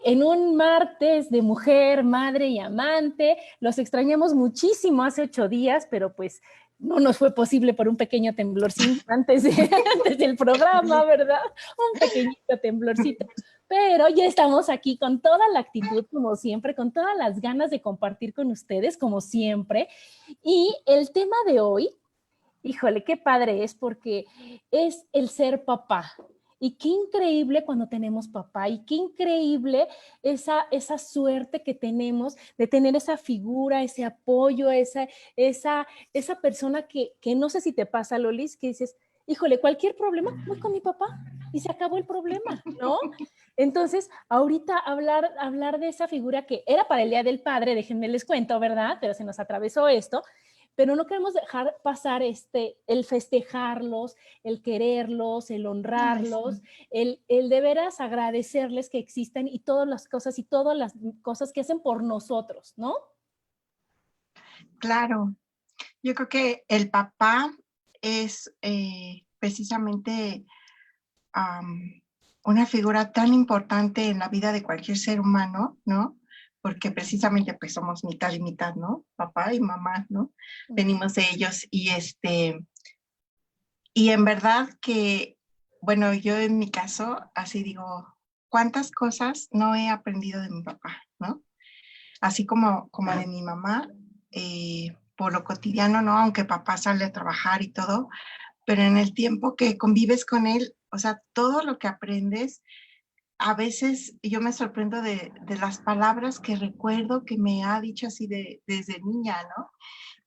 en un martes de mujer, madre y amante. Los extrañamos muchísimo hace 8 días, pero pues no nos fue posible por un pequeño temblorcín antes del programa, ¿verdad? Un pequeñito temblorcito. Pero ya estamos aquí con toda la actitud, como siempre, con todas las ganas de compartir con ustedes, como siempre. Y el tema de hoy, híjole, qué padre es porque es el ser papá. Y qué increíble cuando tenemos papá y qué increíble esa suerte que tenemos de tener esa figura, ese apoyo, esa persona que no sé si te pasa, Lolis, que dices, híjole, cualquier problema, voy con mi papá y se acabó el problema, ¿no? Entonces, ahorita hablar de esa figura que era para el Día del Padre, déjenme les cuento, ¿verdad? Pero se nos atravesó esto, pero no queremos dejar pasar el festejarlos, el quererlos, el honrarlos, el de veras agradecerles que existen y todas las cosas que hacen por nosotros, ¿no? Claro, yo creo que el papá es precisamente una figura tan importante en la vida de cualquier ser humano, ¿no? Porque precisamente pues somos mitad y mitad, ¿no? Papá y mamá, ¿no? Venimos de ellos y en verdad que, bueno, yo en mi caso así digo, ¿cuántas cosas no he aprendido de mi papá, ¿no? Así como de mi mamá, por lo cotidiano, ¿no? Aunque papá sale a trabajar y todo, pero en el tiempo que convives con él, o sea, todo lo que aprendes, a veces yo me sorprendo de las palabras que recuerdo que me ha dicho así desde niña, ¿no?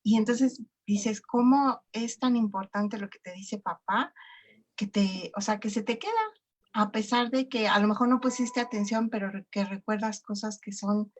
Y entonces dices, ¿cómo es tan importante lo que te dice papá? O sea, que se te queda, a pesar de que a lo mejor no pusiste atención, pero que recuerdas cosas que son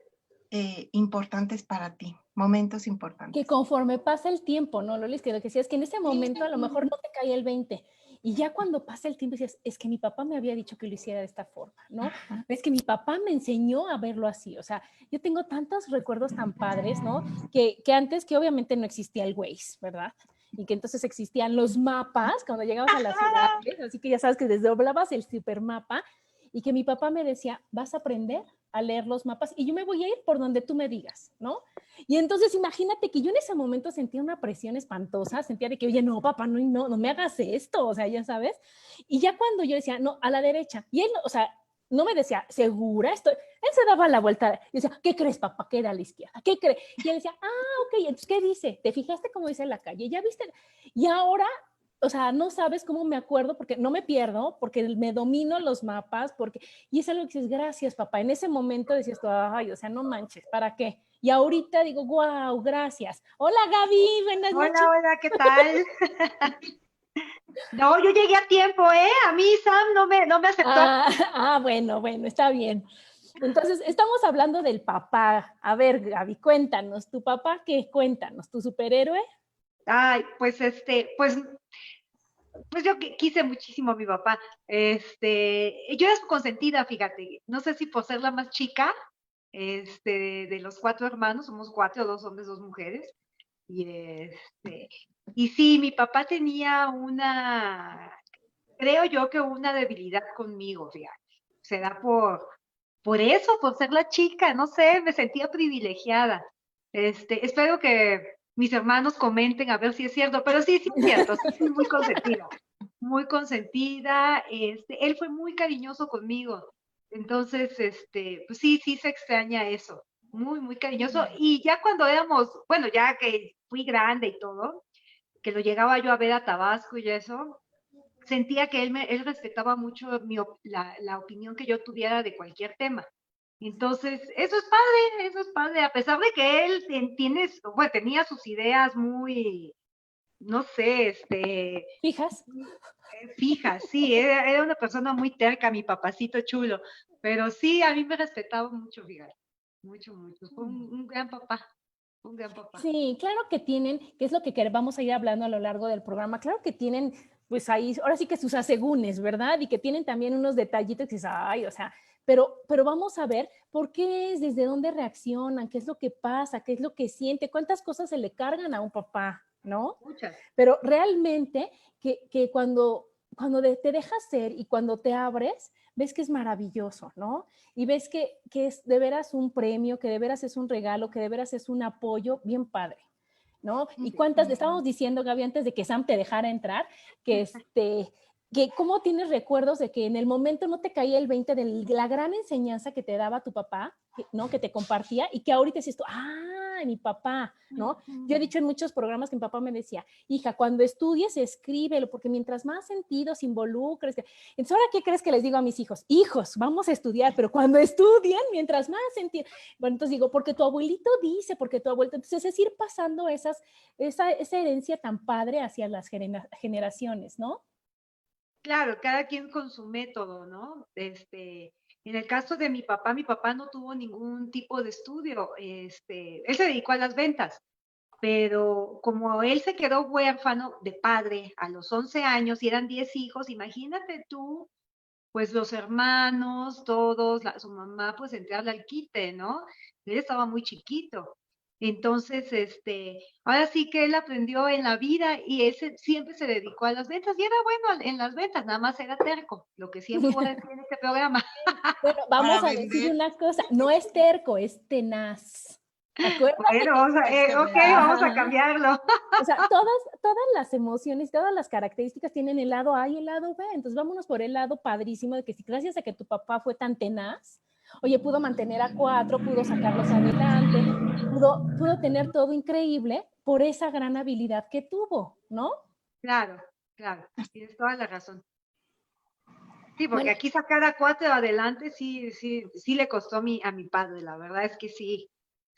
importantes para ti, momentos Que importantes. conforme pasa el tiempo, ¿no, Lolis? Que lo que decías, que en ese momento a lo mejor no te cae el 20. Y ya cuando pasa el tiempo dices, es que mi papá me había dicho que lo hiciera de esta forma, ¿no? Ajá. Es que mi papá me enseñó a verlo así. O sea, yo tengo tantos recuerdos tan padres, ¿no? Que antes, que obviamente no existía el Waze, ¿verdad? Y que entonces existían los mapas cuando llegabas a las ciudades, así que ya sabes que desdoblabas el supermapa y que mi papá me decía, vas a aprender a leer los mapas y yo me voy a ir por donde tú me digas, ¿no? Y entonces imagínate que yo en ese momento sentía una presión espantosa, sentía de que, oye, no, papá, no me hagas esto, o sea, ya sabes. Y ya cuando yo decía, no, a la derecha, y él, o sea, no me decía, ¿segura? Él se daba la vuelta y decía, ¿qué crees, papá? Que era a la izquierda, ¿qué crees? Y él decía, ok, entonces, ¿qué dice? ¿Te fijaste cómo dice la calle? ¿Ya viste? Y ahora, o sea, no sabes cómo me acuerdo, porque no me pierdo, porque me domino los mapas, y es algo que dices, gracias, papá. En ese momento decías tú, ay, o sea, no manches, ¿para qué? Y ahorita digo, wow, gracias. Hola, Gaby, buenas noches. Hola, ¿qué tal? No, yo llegué a tiempo, ¿eh? A mí Sam no me aceptó. Bueno, está bien. Entonces, estamos hablando del papá. A ver, Gaby, cuéntanos, ¿tu papá qué? Cuéntanos, ¿tu superhéroe? Ay, pues yo quise muchísimo a mi papá. Yo era su consentida, fíjate. No sé si por ser la más chica, de los 4 hermanos, somos 4, 2 hombres, 2 mujeres. Y sí, mi papá tenía creo yo que una debilidad conmigo, fíjate. Será por eso, por ser la chica, no sé, me sentía privilegiada. Espero que mis hermanos comenten a ver si es cierto, pero sí, sí es cierto, sí fui muy consentida. Muy consentida, él fue muy cariñoso conmigo. Entonces, pues sí, sí se extraña eso. Muy, muy cariñoso. Y ya cuando bueno, ya que fui grande y todo, que lo llegaba yo a ver a Tabasco y eso, sentía que él respetaba mucho la opinión que yo tuviera de cualquier tema. Entonces, eso es padre, a pesar de que él tenía sus ideas muy, no sé, ¿Fijas? fijas, sí, era una persona muy terca, mi papacito chulo, pero sí, a mí me respetaba mucho, fíjate, mucho, mucho, fue un gran papá, un gran papá. Sí, claro que tienen, que es lo que vamos a ir hablando a lo largo del programa, claro que tienen, pues ahí, ahora sí que sus asegúnes, ¿verdad? Y que tienen también unos detallitos que dices, ay, o sea, pero vamos a ver por qué es, desde dónde reaccionan, qué es lo que pasa, qué es lo que siente, cuántas cosas se le cargan a un papá, ¿no? Muchas. Pero realmente que te dejas ser y cuando te abres, ves que es maravilloso, ¿no? Y ves que es de veras un premio, que de veras es un regalo, que de veras es un apoyo bien padre, ¿no? Y cuántas, le estábamos diciendo, Gaby, antes de que Sam te dejara entrar, que que cómo tienes recuerdos de que en el momento no te caía el 20 de la gran enseñanza que te daba tu papá, ¿no? Que te compartía y que ahorita dices tú, mi papá, ¿no? Yo he dicho en muchos programas que mi papá me decía, hija, cuando estudies, escríbelo, porque mientras más sentidos involucres. Entonces, ¿ahora qué crees que les digo a mis hijos? Hijos, vamos a estudiar, pero cuando estudien, mientras más sentido. Bueno, entonces digo, porque tu abuelito dice, porque tu abuelito. Entonces es ir pasando esa herencia tan padre hacia las generaciones, ¿no? Claro, cada quien con su método, ¿no? En el caso de mi papá no tuvo ningún tipo de estudio, él se dedicó a las ventas, pero como él se quedó huérfano de padre a los 11 años y eran 10 hijos, imagínate tú, pues los hermanos, todos, su mamá, pues entrarle al quite, ¿no? Él estaba muy chiquito. Entonces, ahora sí que él aprendió en la vida y él siempre se dedicó a las ventas y era bueno en las ventas, nada más era terco, lo que siempre voy a decir en este programa. Bueno, vamos a decir una cosa, no es terco, es tenaz. Acuérdate. Bueno, vamos a cambiarlo. O sea, todas las emociones, todas las características tienen el lado A y el lado B. Entonces, vámonos por el lado padrísimo de que si gracias a que tu papá fue tan tenaz, oye, pudo mantener a 4, pudo sacarlos adelante, pudo tener todo increíble por esa gran habilidad que tuvo, ¿no? Claro, tienes toda la razón. Sí, porque Bueno, aquí sacar a 4 adelante sí le costó a mi padre, la verdad es que sí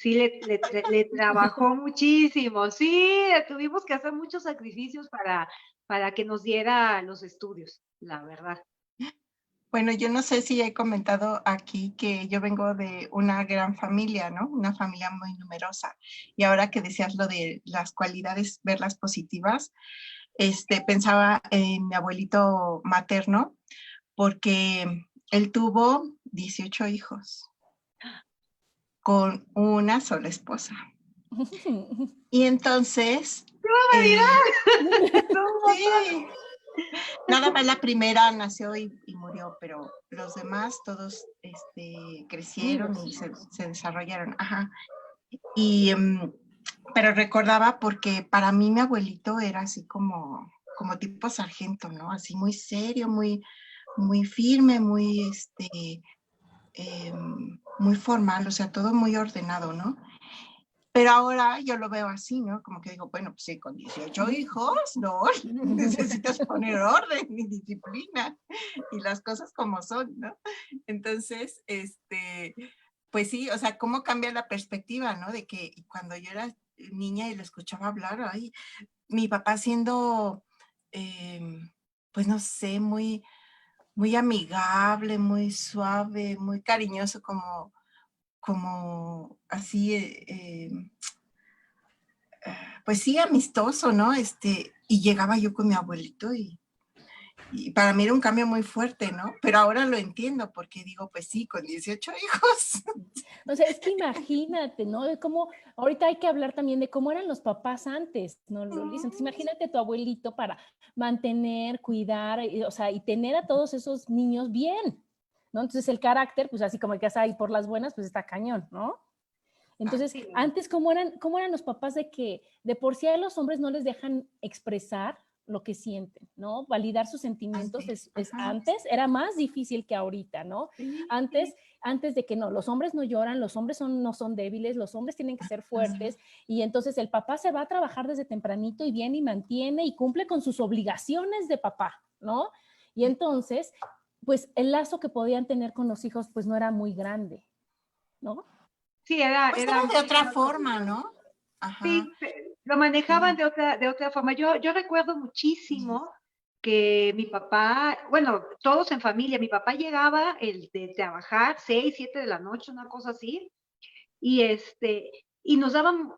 le trabajó muchísimo, sí, tuvimos que hacer muchos sacrificios para que nos diera los estudios, la verdad. Bueno, yo no sé si he comentado aquí que yo vengo de una gran familia, ¿no? Una familia muy numerosa. Y ahora que decías lo de las cualidades, verlas positivas, pensaba en mi abuelito materno, porque él tuvo 18 hijos con una sola esposa. Y entonces... sí, nada más la primera nació y murió, pero los demás todos crecieron y se desarrollaron. Ajá. Y, pero recordaba porque para mí mi abuelito era así como tipo sargento, ¿no? Así muy serio, muy firme, muy, muy formal, o sea, todo muy ordenado, ¿no? Pero ahora yo lo veo así, ¿no? Como que digo, bueno, pues sí, con 18 hijos, ¿no? Necesitas poner orden y disciplina y las cosas como son, ¿no? Entonces, pues sí, o sea, cómo cambia la perspectiva, ¿no? De que cuando yo era niña y lo escuchaba hablar, ay, mi papá siendo, pues no sé, muy amigable, muy suave, muy cariñoso, como así, pues sí, amistoso, ¿no? Y llegaba yo con mi abuelito y para mí era un cambio muy fuerte, ¿no? Pero ahora lo entiendo porque digo, pues sí, con 18 hijos. O sea, es que imagínate, ¿no? De cómo, ahorita hay que hablar también de cómo eran los papás antes, ¿no, Lolis? Entonces, imagínate tu abuelito para mantener, cuidar, o sea, y tener a todos esos niños bien, ¿no? Entonces, el carácter, pues así como el que hace ahí por las buenas, pues está cañón, ¿no? Entonces, antes, ¿cómo eran los papás de que de por sí a los hombres no les dejan expresar lo que sienten, ¿no? Validar sus sentimientos antes era más difícil que ahorita, ¿no? Antes de que no, los hombres no lloran, los hombres no son débiles, los hombres tienen que ser fuertes y entonces el papá se va a trabajar desde tempranito y viene y mantiene y cumple con sus obligaciones de papá, ¿no? Y entonces, pues el lazo que podían tener con los hijos pues no era muy grande, ¿no? Sí, era de otra forma, ¿no? Ajá. Sí, lo manejaban de otra forma. Yo recuerdo muchísimo que mi papá, bueno, todos en familia, mi papá llegaba de trabajar 6, 7 de la noche, una cosa así, y nos daban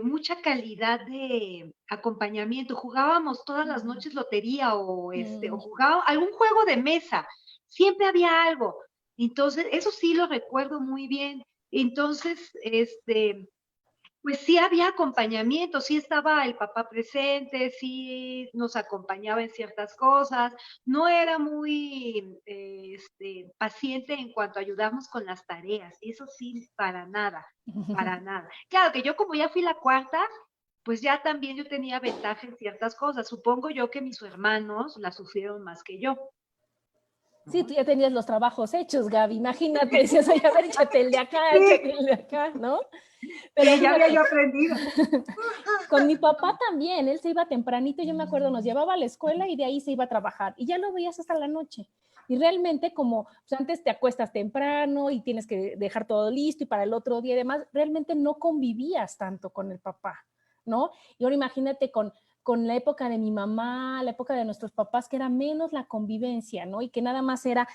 mucha calidad de acompañamiento. Jugábamos todas las noches lotería o jugábamos algún juego de mesa. Siempre había algo. Entonces, eso sí lo recuerdo muy bien. Entonces, Pues sí había acompañamiento, sí estaba el papá presente, sí nos acompañaba en ciertas cosas, no era muy paciente en cuanto a ayudarnos con las tareas, eso sí, para nada, para nada. Claro que yo como ya fui la cuarta, pues ya también yo tenía ventaja en ciertas cosas, supongo yo que mis hermanos la sufrieron más que yo. Sí, tú ya tenías los trabajos hechos, Gaby, imagínate, decías, oye, a ver, échate el de acá, Sí, échate el de acá, ¿no? Pero sí, ya había fíjate, yo aprendido. con mi papá también, él se iba tempranito, yo me acuerdo, nos llevaba a la escuela y de ahí se iba a trabajar y ya lo veías hasta la noche. Y realmente como pues antes te acuestas temprano y tienes que dejar todo listo y para el otro día y demás, realmente no convivías tanto con el papá, ¿no? Y ahora imagínate con la época de mi mamá, la época de nuestros papás, que era menos la convivencia, ¿no? Y que nada más era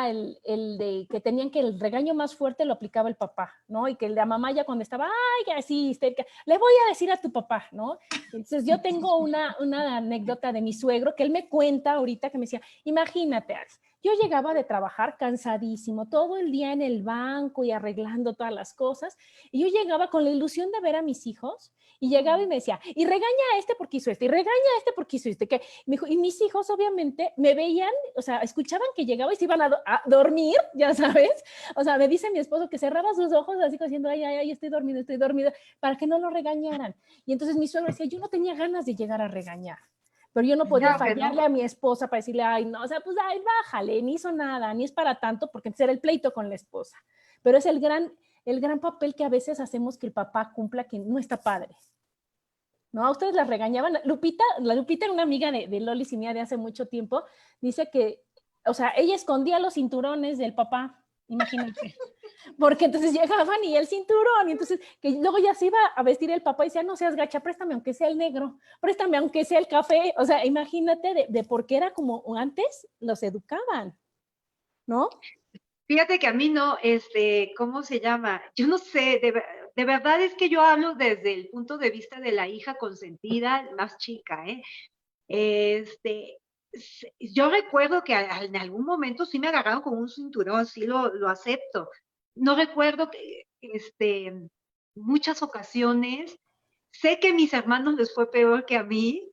el de que tenían que el regaño más fuerte lo aplicaba el papá, ¿no? Y que el de la mamá ya cuando estaba, ay, así histérica, le voy a decir a tu papá, ¿no? Entonces yo tengo una anécdota de mi suegro que él me cuenta ahorita que me decía, imagínate, Alex, yo llegaba de trabajar cansadísimo, todo el día en el banco y arreglando todas las cosas, y yo llegaba con la ilusión de ver a mis hijos, y llegaba y me decía, y regaña a este porque hizo esto, y regaña a este porque hizo esto, que me dijo, y mis hijos obviamente me veían, o sea, escuchaban que llegaba y se iban a dormir, ya sabes, o sea, me dice mi esposo que cerraba sus ojos así como diciendo, ay, ay, ay, estoy dormido, para que no lo regañaran. Y entonces mi suegro decía, yo no tenía ganas de llegar a regañar, pero yo no podía Claro que no. fallarle a mi esposa para decirle, ay, no, o sea, pues, ay, bájale, ni hizo nada, ni es para tanto, porque entonces era el pleito con la esposa. Pero es el gran papel que a veces hacemos que el papá cumpla, que no está padre. ¿No? A ustedes las regañaban. Lupita era una amiga de Lolis y mía de hace mucho tiempo, dice que, o sea, ella escondía los cinturones del papá, imagínate, porque entonces llegaban y el cinturón, y entonces que luego ya se iba a vestir el papá y decía, no seas gacha, préstame aunque sea el negro, préstame aunque sea el café, o sea, imagínate de por qué era como antes los educaban, ¿no? Fíjate que a mí no, ¿cómo se llama? Yo no sé, de verdad es que yo hablo desde el punto de vista de la hija consentida más chica, ¿eh? Este, yo recuerdo que en algún momento sí me agarraron con un cinturón, sí lo acepto. No recuerdo que, muchas ocasiones, sé que a mis hermanos les fue peor que a mí.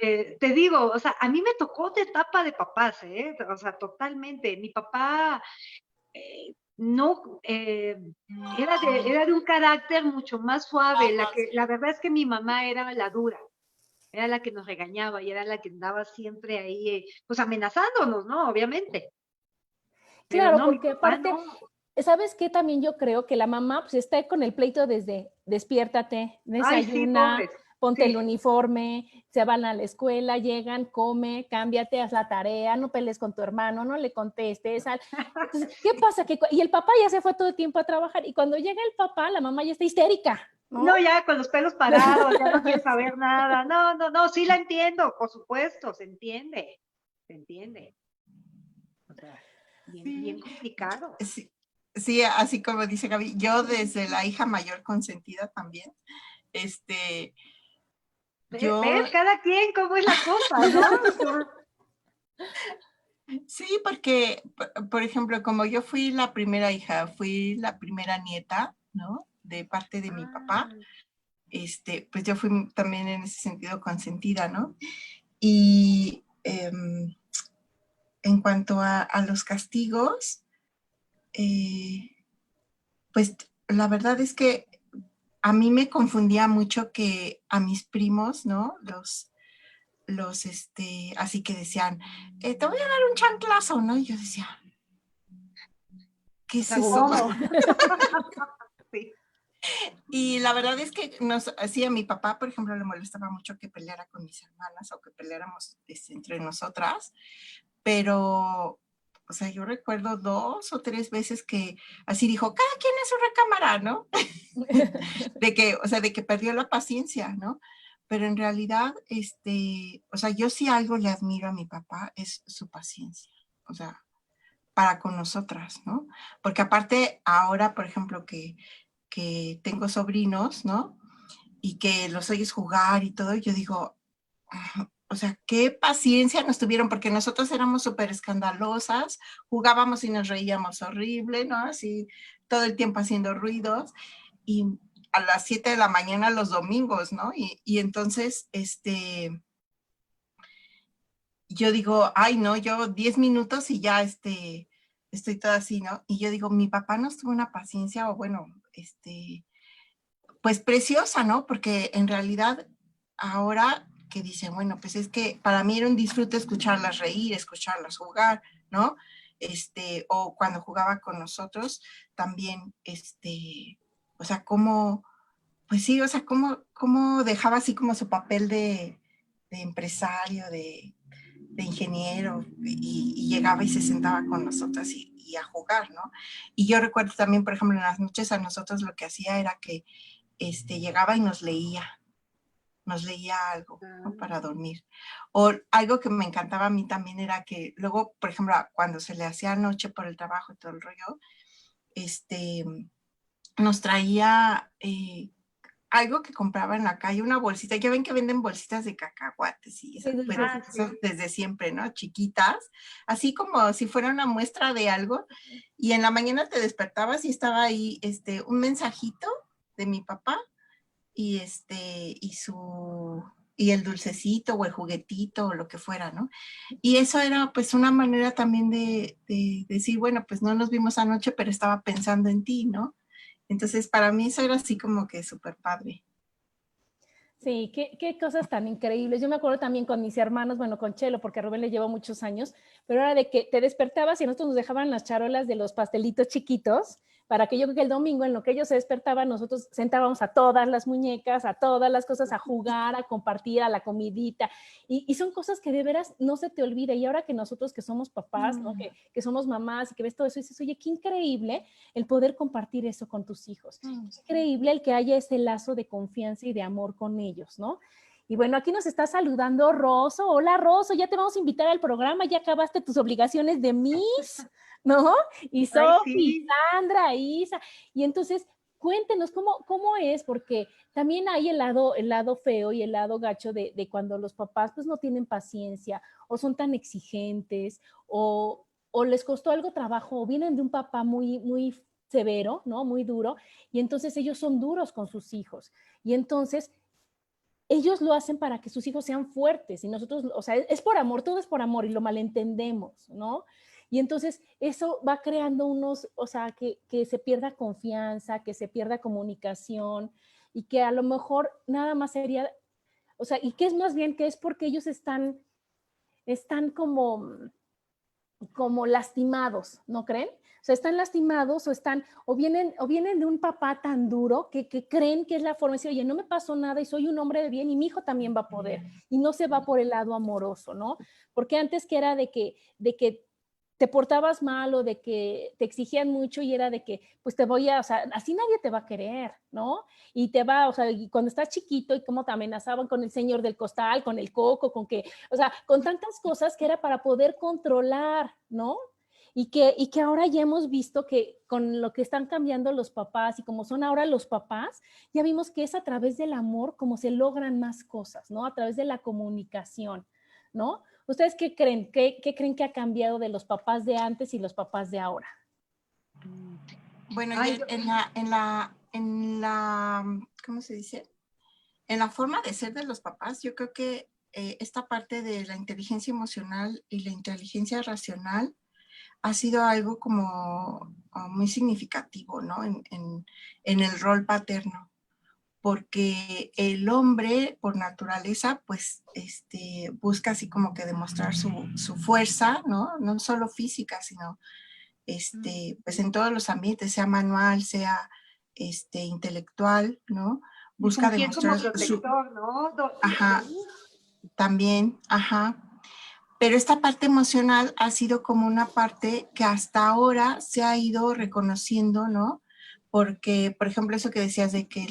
Te digo, o sea, a mí me tocó de etapa de papás, ¿eh? O sea, totalmente. Mi papá no, era de un carácter mucho más suave. La verdad es que mi mamá era la dura, era la que nos regañaba y era la que andaba siempre ahí, pues amenazándonos, ¿no? Obviamente. Pero Claro, no, mi porque papá aparte, no. ¿sabes qué? También yo creo que la mamá pues está con el pleito desde despiértate, Ay, sí, desayuna, pobres. ponte el Sí. uniforme, se van a la escuela, llegan, come, cámbiate, haz la tarea, no pelees con tu hermano, no le contestes. Entonces, ¿qué pasa? Y el papá ya se fue todo el tiempo a trabajar y cuando llega el papá, la mamá ya está histérica, ¿no? No, ya con los pelos parados, ya no quiere saber nada. No, no, no, sí la entiendo, por supuesto, se entiende. Se entiende. O sea, bien, bien Sí, complicado. sí, sí, así como dice Gaby, yo desde la hija mayor consentida también, este, yo, ¿Ves? Cada quien cómo es la cosa, ¿no? sí, porque, por ejemplo, como yo fui la primera hija, fui la primera nieta, ¿no? De parte de mi papá, Ah, pues yo fui también en ese sentido consentida, ¿no? Y en cuanto a los castigos, eh, pues la verdad es que a mí me confundía mucho que a mis primos, ¿no? Así que decían, te voy a dar un chanclazo, ¿no? Y yo decía, ¿qué o es sea, eso? ¿cómo? Sí. Y la verdad es que así a mi papá, por ejemplo, le molestaba mucho que peleara con mis hermanas o que peleáramos entre nosotras, pero, o sea, yo recuerdo 2 o 3 veces que así dijo, cada quien en su recámara, ¿no? de que perdió la paciencia, ¿no? Pero en realidad, o sea, yo sí algo le admiro a mi papá, es su paciencia, o sea, para con nosotras, ¿no? Porque aparte, ahora, por ejemplo, que tengo sobrinos, ¿no? Y que los oyes jugar y todo, yo digo, o sea, qué paciencia nos tuvieron, porque nosotros éramos súper escandalosas, jugábamos y nos reíamos horrible, ¿no? Así todo el tiempo haciendo ruidos. Y a las 7 de la mañana los domingos, ¿no? Y entonces, yo digo, ay, no, yo 10 minutos y ya, estoy toda así, ¿no? Y yo digo, mi papá nos tuvo una paciencia, o bueno, pues preciosa, ¿no? Porque en realidad ahora que dicen, bueno, pues es que para mí era un disfrute escucharlas reír, escucharlas jugar, ¿no? O cuando jugaba con nosotros, también, o sea, cómo, pues sí, o sea, cómo dejaba así como su papel de empresario, de ingeniero, y llegaba y se sentaba con nosotras y a jugar, ¿no? Y yo recuerdo también, por ejemplo, en las noches a nosotros lo que hacía era que llegaba y nos leía algo, ¿no? Para dormir. O algo que me encantaba a mí también era que luego, por ejemplo, cuando se le hacía noche por el trabajo y todo el rollo, nos traía algo que compraba en la calle, una bolsita. Ya ven que venden bolsitas de cacahuates y eso, pero eso desde siempre, ¿no? Chiquitas, así como si fuera una muestra de algo. Y en la mañana te despertabas y estaba ahí un mensajito de mi papá y y el dulcecito o el juguetito o lo que fuera, ¿no? Y eso era pues una manera también de decir, bueno, pues no nos vimos anoche, pero estaba pensando en ti, ¿no? Entonces para mí eso era así como que súper padre. Sí, qué cosas tan increíbles. Yo me acuerdo también con mis hermanos, bueno, con Chelo, porque a Rubén le lleva muchos años, pero era de que te despertabas y nosotros nos dejaban las charolas de los pastelitos chiquitos, para que yo creo que el domingo, en lo que ellos se despertaban, nosotros sentábamos a todas las muñecas, a todas las cosas, a jugar, a compartir, a la comidita. Y son cosas que de veras no se te olvida. Y ahora que nosotros que somos papás, ¿no? Que somos mamás y que ves todo eso, y dices, oye, qué increíble el poder compartir eso con tus hijos. Increíble el que haya ese lazo de confianza y de amor con ellos, ¿no? Y bueno, aquí nos está saludando Roso. Hola, Roso, ya te vamos a invitar al programa, ya acabaste tus obligaciones de Miss, ¿no? Y Sofi, sí. Sandra, Isa. Y entonces, cuéntenos cómo es, porque también hay el lado feo y el lado gacho de cuando los papás pues no tienen paciencia o son tan exigentes o les costó algo trabajo o vienen de un papá muy severo, ¿no? Muy duro, y entonces ellos son duros con sus hijos. Y entonces ellos lo hacen para que sus hijos sean fuertes y nosotros, o sea, es por amor, todo es por amor y lo malentendemos, ¿no? Y entonces eso va creando unos, o sea, que se pierda confianza, que se pierda comunicación y que a lo mejor nada más sería, o sea, y que es más bien que es porque ellos están como lastimados, ¿no creen? O sea, están lastimados o vienen de un papá tan duro que creen que es la forma de decir, oye, no me pasó nada y soy un hombre de bien y mi hijo también va a poder. Y no se va por el lado amoroso, ¿no? Porque antes que era de que te portabas mal o de que te exigían mucho y era de que, pues te voy a, o sea, así nadie te va a querer, ¿no? Y te va, o sea, y cuando estás chiquito y cómo te amenazaban con el señor del costal, con el coco, con que, o sea, con tantas cosas que era para poder controlar, ¿no? Y que ahora ya hemos visto que con lo que están cambiando los papás y como son ahora los papás, ya vimos que es a través del amor como se logran más cosas, ¿no? A través de la comunicación, ¿no? ¿Ustedes qué creen? ¿Qué creen que ha cambiado de los papás de antes y los papás de ahora? Bueno, Ay, ¿cómo se dice? En la forma de ser de los papás, yo creo que esta parte de la inteligencia emocional y la inteligencia racional ha sido algo como muy significativo, ¿no? En el rol paterno, porque el hombre por naturaleza, pues, busca así como que demostrar su fuerza, ¿no? No solo física, sino, pues en todos los ambientes, sea manual, sea, intelectual, ¿no? y Busca fungir como demostrar su, protector, ¿no? ajá, también, ajá. Pero esta parte emocional ha sido como una parte que hasta ahora se ha ido reconociendo, ¿no? Porque, por ejemplo, eso que decías de que,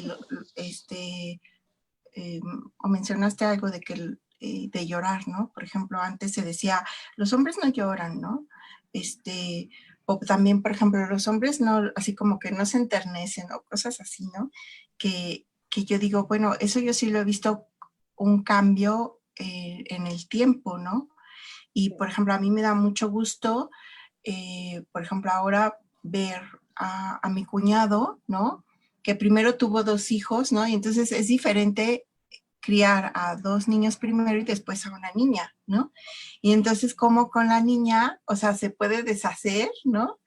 o mencionaste algo de que, de llorar, ¿no? Por ejemplo, antes se decía, los hombres no lloran, ¿no? O también, por ejemplo, los hombres no, así como que no se enternecen o cosas así, ¿no? Que yo digo, bueno, eso yo sí lo he visto un cambio en el tiempo, ¿no? Y, por ejemplo, a mí me da mucho gusto, por ejemplo, ahora ver a mi cuñado, ¿no? que primero tuvo 2 hijos, ¿no? Y entonces es diferente criar a 2 niños primero y después a una niña, ¿no? Y entonces como con la niña, o sea, se puede deshacer, ¿no?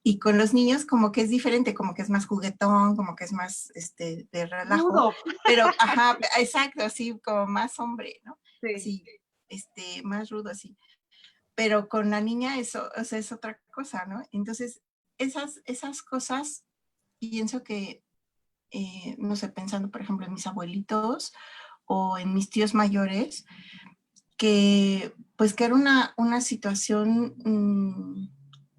Y con los niños como que es diferente, como que es más juguetón, como que es más de relajo. Rudo. Pero, ajá, exacto, así como más hombre, ¿no? Sí. Así, más rudo, así. Pero con la niña eso, o sea, es otra cosa, ¿no? Entonces, esas cosas, pienso que, no sé, pensando, por ejemplo, en mis abuelitos o en mis tíos mayores, que pues que era una situación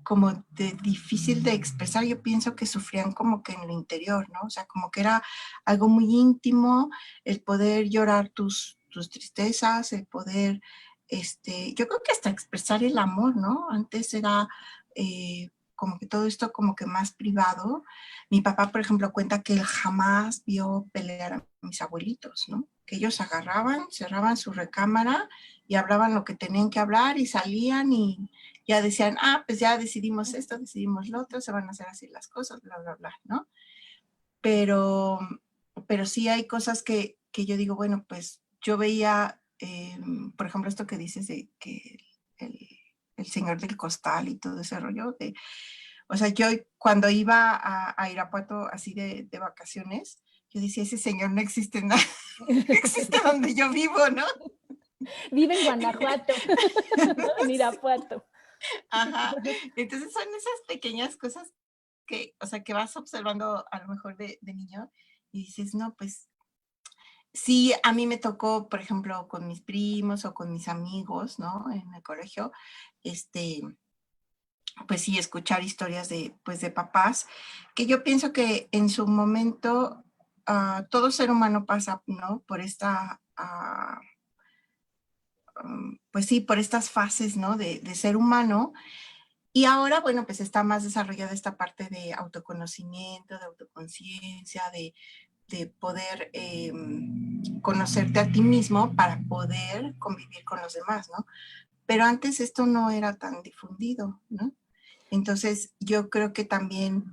como de difícil de expresar. Yo pienso que sufrían como que en lo interior, ¿no? O sea, como que era algo muy íntimo, el poder llorar tus tristezas, el poder, yo creo que hasta expresar el amor, ¿no? Antes era como que todo esto como que más privado. Mi papá, por ejemplo, cuenta que él jamás vio pelear a mis abuelitos, ¿no? Que ellos agarraban, cerraban su recámara y hablaban lo que tenían que hablar y salían y ya decían, pues ya decidimos esto, decidimos lo otro, se van a hacer así las cosas, bla, bla, bla, ¿no? Pero sí hay cosas que yo digo, bueno, pues yo veía, por ejemplo, esto que dices de que el señor del costal y todo ese rollo, o sea, yo cuando iba a Irapuato así de vacaciones, yo decía, ese señor no existe nada, no existe donde yo vivo, ¿no? Vive en Guanajuato, ¿no? En Irapuato. Ajá. Entonces son esas pequeñas cosas que, o sea, que vas observando a lo mejor de niño y dices, no, pues sí, a mí me tocó, por ejemplo, con mis primos o con mis amigos, ¿no? En el colegio, pues sí, escuchar historias pues de papás, que yo pienso que en su momento todo ser humano pasa, ¿no? Por pues sí, por estas fases, ¿no? De ser humano. Y ahora, bueno, pues está más desarrollada esta parte de autoconocimiento, de autoconciencia, de poder conocerte a ti mismo para poder convivir con los demás, ¿no? Pero antes esto no era tan difundido, ¿no? Entonces, yo creo que también,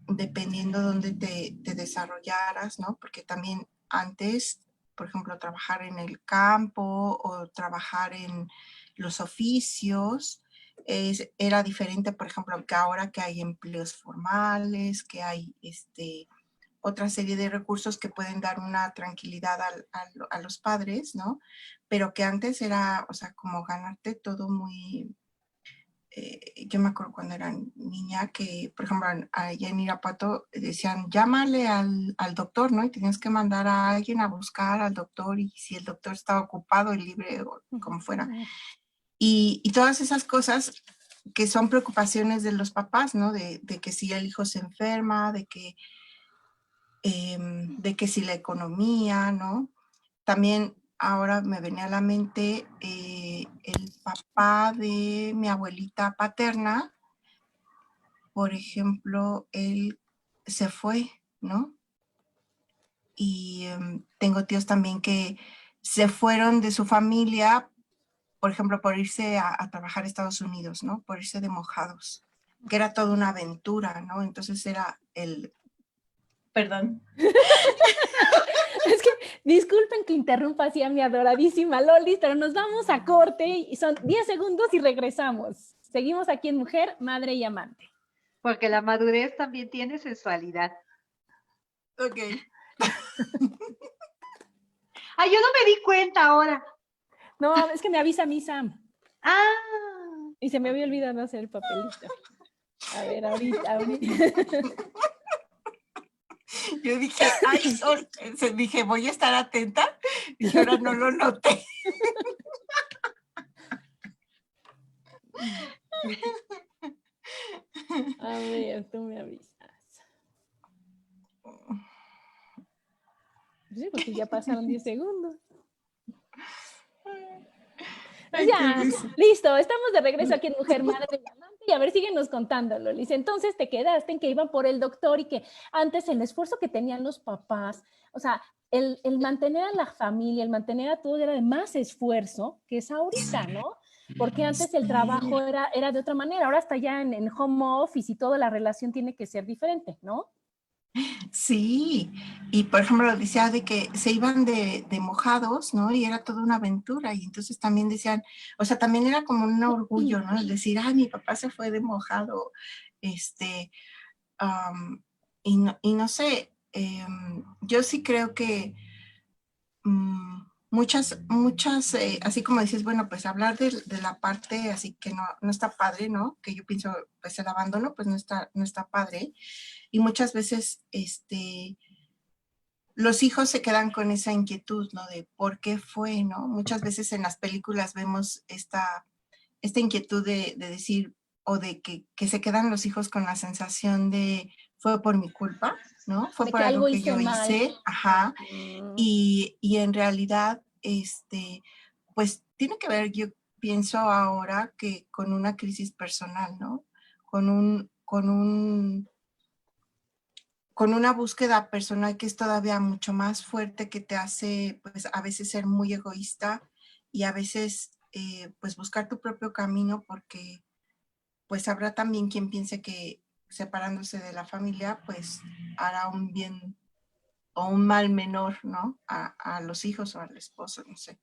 dependiendo de dónde te desarrollaras, ¿no? Porque también antes, por ejemplo, trabajar en el campo o trabajar en los oficios, era diferente, por ejemplo, que ahora que hay empleos formales, que hay otra serie de recursos que pueden dar una tranquilidad a los padres, ¿no? Pero que antes era, o sea, como ganarte todo muy... yo me acuerdo cuando era niña que, por ejemplo, allá en Irapuato decían, llámale al doctor, ¿no? Y tenías que mandar a alguien a buscar al doctor y si el doctor estaba ocupado y libre o como fuera. Y todas esas cosas que son preocupaciones de los papás, ¿no? De que si el hijo se enferma, de que si la economía, ¿no? También ahora me venía a la mente el papá de mi abuelita paterna, por ejemplo, él se fue, ¿no? Y tengo tíos también que se fueron de su familia, por ejemplo, por irse a trabajar a Estados Unidos, ¿no? Por irse de mojados, que era toda una aventura, ¿no? Entonces era Perdón. Es que disculpen que interrumpa así a mi adoradísima Loli, pero nos vamos a corte y son 10 segundos y regresamos. Seguimos aquí en Mujer, Madre y Amante. Porque la madurez también tiene sensualidad. Ok. Ay, yo no me di cuenta ahora. No, es que me avisa mi Sam. Ah. Y se me había olvidado hacer el papelito. A ver, ahorita. Yo dije, dije, voy a estar atenta y ahora no lo noté. A ver, tú me avisas. Sí, porque ya pasaron 10 segundos. Pues ya, listo, estamos de regreso aquí en Mujer, Madre y Amante y a ver, síguenos contando, Lolis. Entonces te quedaste en que iban por el doctor y que antes el esfuerzo que tenían los papás, o sea, el mantener a la familia, el mantener a todo era de más esfuerzo que es ahorita, ¿no? Porque antes el trabajo era de otra manera, ahora está ya en home office y toda la relación tiene que ser diferente, ¿no? Sí, y por ejemplo decía de que se iban de mojados, ¿no? Y era toda una aventura, y entonces también decían, o sea, también era como un orgullo, ¿no? El decir, ay, mi papá se fue de mojado, este, y no sé, yo sí creo que muchas, así como dices, bueno, pues hablar de la parte así que no está padre, ¿no? Que yo pienso, pues el abandono, pues no está padre, y muchas veces, los hijos se quedan con esa inquietud, ¿no? De por qué fue, ¿no? Muchas veces en las películas vemos esta inquietud de decir, o de que se quedan los hijos con la sensación de fue por mi culpa, ¿no? Fue De por que algo algo que hice yo mal. hice, ajá, Mm, y en realidad, pues tiene que ver, yo pienso ahora que con una crisis personal, ¿no? Con una búsqueda personal que es todavía mucho más fuerte, que te hace, pues, a veces ser muy egoísta y a veces, pues, buscar tu propio camino, porque, pues, habrá también quien piense que separándose de la familia, pues, hará un bien o un mal menor, ¿no? A los hijos o al esposo, no sé.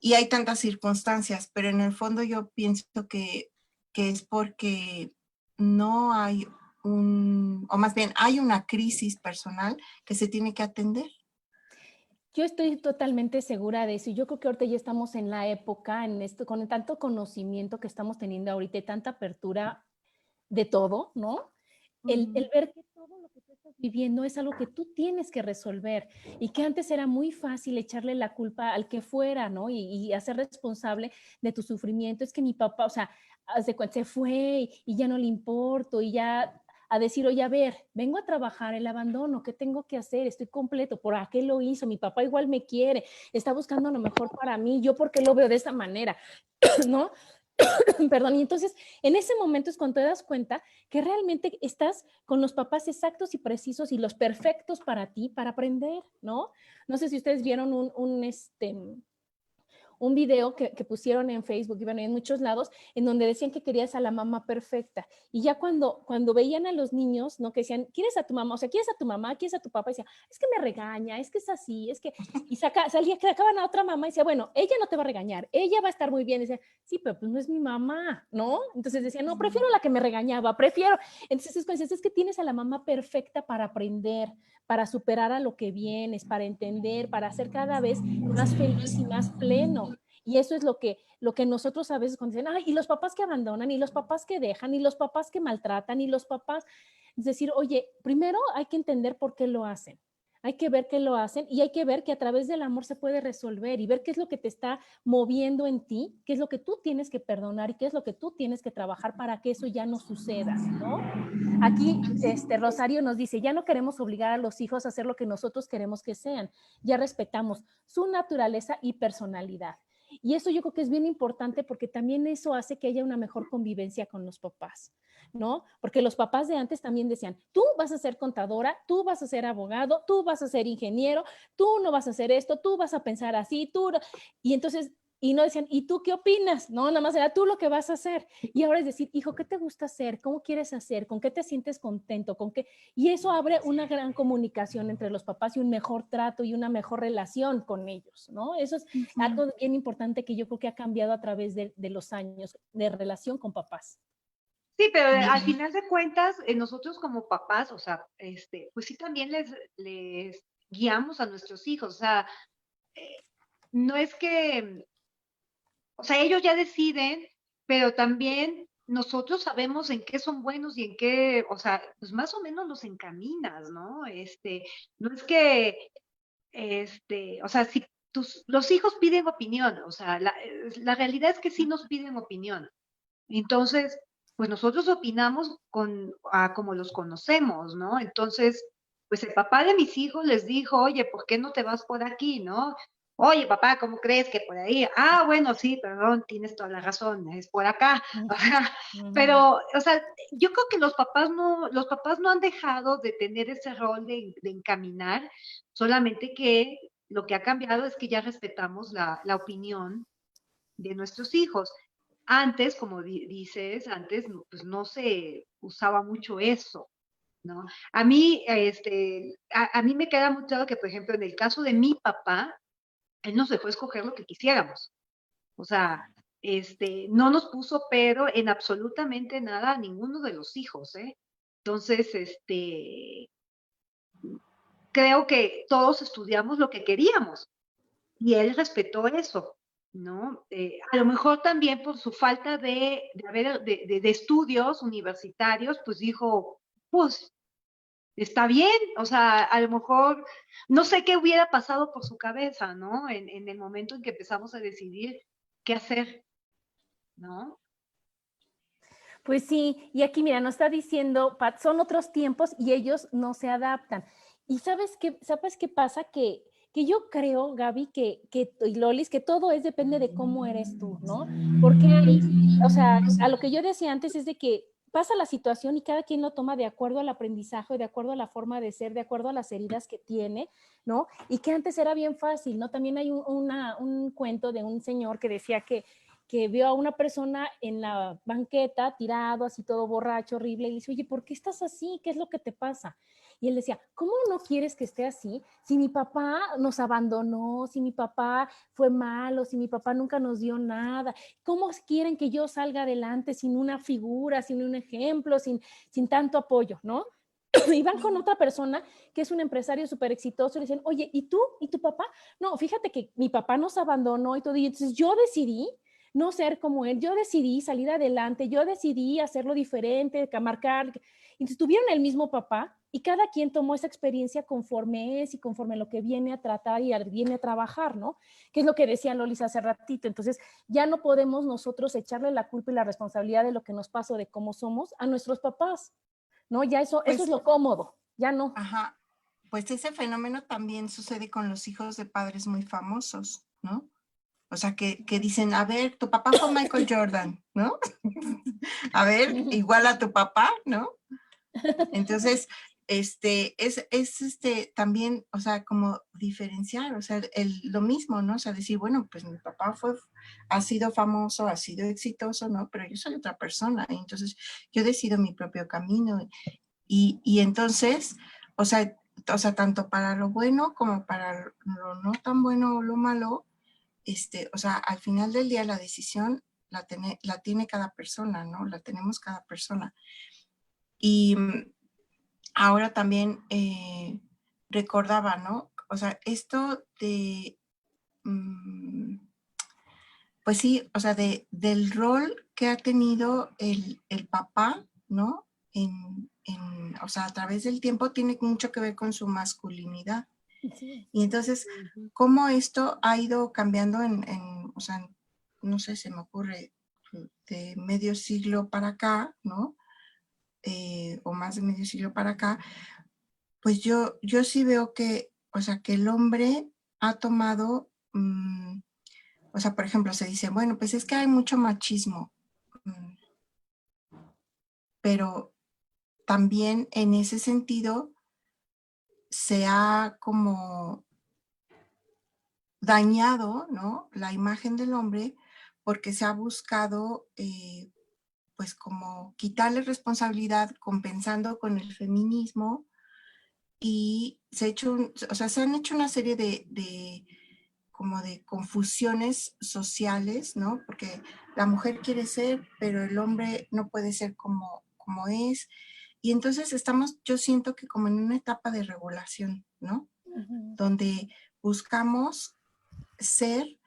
Y hay tantas circunstancias, pero en el fondo yo pienso que es porque no hay o más bien hay una crisis personal que se tiene que atender. Yo estoy totalmente segura de eso. Y yo creo que ahorita ya estamos en la época, en esto, con tanto conocimiento que estamos teniendo ahorita y tanta apertura de todo, ¿no? El ver que todo lo que tú estás viviendo es algo que tú tienes que resolver y que antes era muy fácil echarle la culpa al que fuera, ¿no? Y hacer responsable de tu sufrimiento. Es que mi papá, o sea, haz de cuenta, se fue y ya no le importo y ya a decir, oye, a ver, vengo a trabajar el abandono, ¿qué tengo que hacer? Estoy completo, ¿por qué lo hizo? Mi papá igual me quiere, está buscando lo mejor para mí, yo por qué lo veo de esa manera, ¿no? Perdón, y entonces en ese momento es cuando te das cuenta que realmente estás con los papás exactos y precisos y los perfectos para ti, para aprender, ¿no? No sé si ustedes vieron un video que pusieron en Facebook y bueno, en muchos lados, en donde decían que querías a la mamá perfecta. Y ya cuando veían a los niños, ¿no? Que decían, ¿quieres a tu mamá? O sea, ¿quieres a tu mamá? ¿Quieres a tu papá? Y decía, es que me regaña, es que es así, es que... Y salía que sacaban a otra mamá y decía, bueno, ella no te va a regañar, ella va a estar muy bien. Y decía, sí, pero pues no es mi mamá, ¿no? Entonces decía, no, prefiero la que me regañaba, prefiero. Entonces es que tienes a la mamá perfecta para aprender, para superar a lo que vienes, para entender, para ser cada vez más feliz y más pleno. Y eso es lo que nosotros a veces cuando dicen, ay, y los papás que abandonan, y los papás que dejan, y los papás que maltratan, y los papás, es decir, oye, primero hay que entender por qué lo hacen. Hay que ver qué lo hacen y hay que ver que a través del amor se puede resolver y ver qué es lo que te está moviendo en ti, qué es lo que tú tienes que perdonar y qué es lo que tú tienes que trabajar para que eso ya no suceda, ¿no? Aquí, Rosario nos dice, ya no queremos obligar a los hijos a hacer lo que nosotros queremos que sean, ya respetamos su naturaleza y personalidad. Y eso yo creo que es bien importante porque también eso hace que haya una mejor convivencia con los papás, ¿no? Porque los papás de antes también decían, tú vas a ser contadora, tú vas a ser abogado, tú vas a ser ingeniero, tú no vas a hacer esto, tú vas a pensar así, tú... Y entonces y no decían, ¿y tú qué opinas? No, nada más era tú lo que vas a hacer. Y ahora es decir, hijo, ¿qué te gusta hacer? ¿Cómo quieres hacer? ¿Con qué te sientes contento? ¿Con qué? Y eso abre una gran comunicación entre los papás y un mejor trato y una mejor relación con ellos, ¿no? Eso es algo bien importante que yo creo que ha cambiado a través de los años de relación con papás. Sí, pero al final de cuentas, nosotros como papás, o sea, pues sí también les guiamos a nuestros hijos, o sea, eh, no es que, o sea, ellos ya deciden, pero también nosotros sabemos en qué son buenos y en qué, o sea, pues más o menos los encaminas, ¿no? No es que, o sea, si los hijos piden opinión, o sea, la realidad es que sí nos piden opinión. Entonces, pues nosotros opinamos como los conocemos, ¿no? Entonces, pues el papá de mis hijos les dijo, oye, ¿por qué no te vas por aquí, no? Oye, papá, ¿cómo crees que por ahí? Ah, bueno, sí, perdón, tienes toda la razón, es por acá. O sea, pero, o sea, yo creo que los papás no han dejado de tener ese rol de encaminar, solamente que lo que ha cambiado es que ya respetamos la opinión de nuestros hijos. Antes, como dices, antes pues no se usaba mucho eso, ¿no? A mí, a mí me queda muy claro que, por ejemplo, en el caso de mi papá, él nos dejó escoger lo que quisiéramos. O sea, no nos puso pero en absolutamente nada a ninguno de los hijos, ¿eh? Entonces, creo que todos estudiamos lo que queríamos y él respetó eso, ¿no? A lo mejor también por su falta de estudios universitarios, pues dijo, pues está bien, o sea, a lo mejor no sé qué hubiera pasado por su cabeza, ¿no? En el momento en que empezamos a decidir qué hacer, ¿no? Pues sí, y aquí mira, nos está diciendo, Pat, son otros tiempos y ellos no se adaptan. Y sabes qué pasa? Que yo creo, Gaby, y Lolis, que todo depende de cómo eres tú, ¿no? Porque o sea, a lo que yo decía antes es de que pasa la situación y cada quien lo toma de acuerdo al aprendizaje, de acuerdo a la forma de ser, de acuerdo a las heridas que tiene, ¿no? Y que antes era bien fácil, ¿no? También hay un cuento de un señor que decía que vio a una persona en la banqueta tirado, así todo borracho, horrible, y le dice, oye, ¿por qué estás así? ¿Qué es lo que te pasa? Y él decía, ¿cómo no quieres que esté así? Si mi papá nos abandonó, si mi papá fue malo, si mi papá nunca nos dio nada, ¿cómo quieren que yo salga adelante sin una figura, sin un ejemplo, sin tanto apoyo, ¿no? Y van con otra persona que es un empresario súper exitoso y le dicen, oye, ¿y tú? ¿Y tu papá? No, fíjate que mi papá nos abandonó y todo, y entonces yo decidí no ser como él, yo decidí salir adelante, yo decidí hacerlo diferente, marcar, entonces tuvieron el mismo papá y cada quien tomó esa experiencia conforme es y conforme lo que viene a tratar y viene a trabajar, ¿no? Que es lo que decía Lolis hace ratito, entonces ya no podemos nosotros echarle la culpa y la responsabilidad de lo que nos pasó, de cómo somos, a nuestros papás, ¿no? Ya eso es Pues, lo cómodo, ya no. ajá, pues ese fenómeno también sucede con los hijos de padres muy famosos, ¿no? O sea, que dicen, a ver, tu papá fue Michael Jordan, ¿no? A ver, igual a tu papá, ¿no? Entonces, también, o sea, como diferenciar, o sea, lo mismo, ¿no? O sea, decir, bueno, pues mi papá ha sido famoso, ha sido exitoso, ¿no? Pero yo soy otra persona, y entonces yo decido mi propio camino. Y entonces, o sea, tanto para lo bueno como para lo no tan bueno o lo malo, o sea, al final del día la decisión la tiene cada persona, ¿no? La tenemos cada persona. Y ahora también recordaba, ¿no? O sea, esto de, pues sí, o sea, del rol que ha tenido el papá, ¿no? O sea, a través del tiempo tiene mucho que ver con su masculinidad. Sí. Y entonces, cómo esto ha ido cambiando o sea, no sé, se me ocurre de medio siglo para acá, ¿no? O más de medio siglo para acá, pues yo sí veo que, o sea, que el hombre ha tomado, o sea, por ejemplo, se dice, bueno, pues es que hay mucho machismo, pero también en ese sentido se ha como dañado, ¿no? La imagen del hombre porque se ha buscado, pues como quitarle responsabilidad compensando con el feminismo y o sea, se han hecho una serie como de confusiones sociales, ¿no? Porque la mujer quiere ser, pero el hombre no puede ser como es. Y entonces estamos, yo siento que como en una etapa de regulación, ¿no? Uh-huh. Donde buscamos ser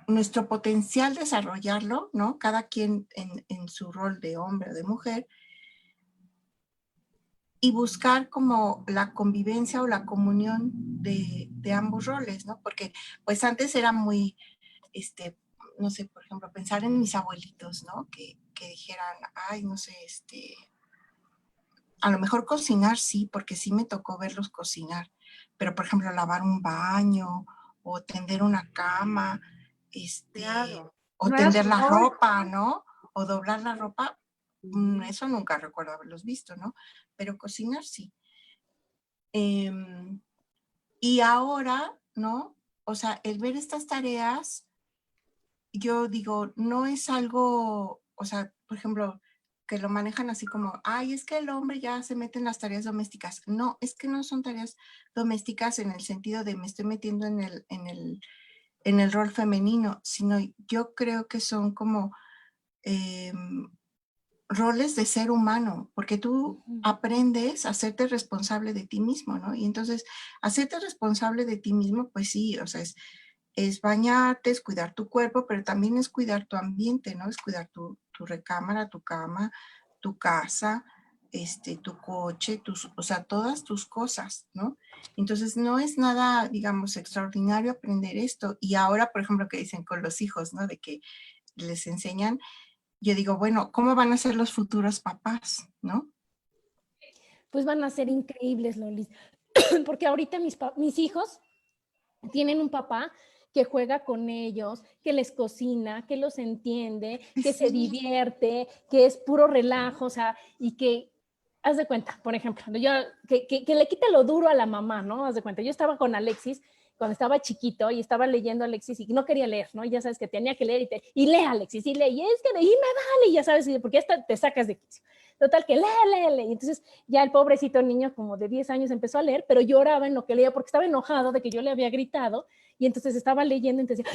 nuestro potencial, desarrollarlo, ¿no? Cada quien en su rol de hombre o de mujer, y buscar como la convivencia o la comunión de ambos roles, ¿no? Porque pues antes era muy, no sé, por ejemplo, pensar en mis abuelitos, ¿no? Que dijeran, ay, no sé, a lo mejor cocinar sí, porque sí me tocó verlos cocinar, pero por ejemplo, lavar un baño o tender una cama, Claro. o No era tender su la rol. ropa, ¿no? O doblar la ropa, eso nunca recuerdo haberlos visto, ¿no? Pero cocinar sí. Y ahora, ¿no? O sea, el ver estas tareas, yo digo, no es algo, o sea, por ejemplo, que lo manejan así como, ay, es que el hombre ya se mete en las tareas domésticas. No, es que no son tareas domésticas en el sentido de me estoy metiendo en el rol femenino, sino yo creo que son como roles de ser humano, porque tú aprendes a hacerte responsable de ti mismo, ¿no? Y entonces, hacerte responsable de ti mismo, pues sí, o sea, es bañarte, es cuidar tu cuerpo, pero también es cuidar tu ambiente, ¿no? Es cuidar tu recámara, tu cama, tu casa, tu coche, o sea, todas tus cosas, ¿no? Entonces, no es nada, digamos, extraordinario aprender esto. Y ahora, por ejemplo, que dicen con los hijos, ¿no? De que les enseñan, yo digo, bueno, ¿cómo van a ser los futuros papás, no? Pues van a ser increíbles, Lolis, porque ahorita mis hijos tienen un papá que juega con ellos, que les cocina, que los entiende, que se divierte, que es puro relajo, o sea, y que, haz de cuenta, por ejemplo, que le quita lo duro a la mamá, ¿no? Haz de cuenta, yo estaba con Alexis cuando estaba chiquito y estaba leyendo a Alexis y no quería leer, ¿no? Y ya sabes que tenía que leer y lee Alexis, y lee, y es que y me vale, y ya sabes, porque hasta te sacas de quicio. Total, que lee. Y entonces ya el pobrecito niño como de 10 años empezó a leer, pero lloraba en lo que leía porque estaba enojado de que yo le había gritado y entonces estaba leyendo, entonces,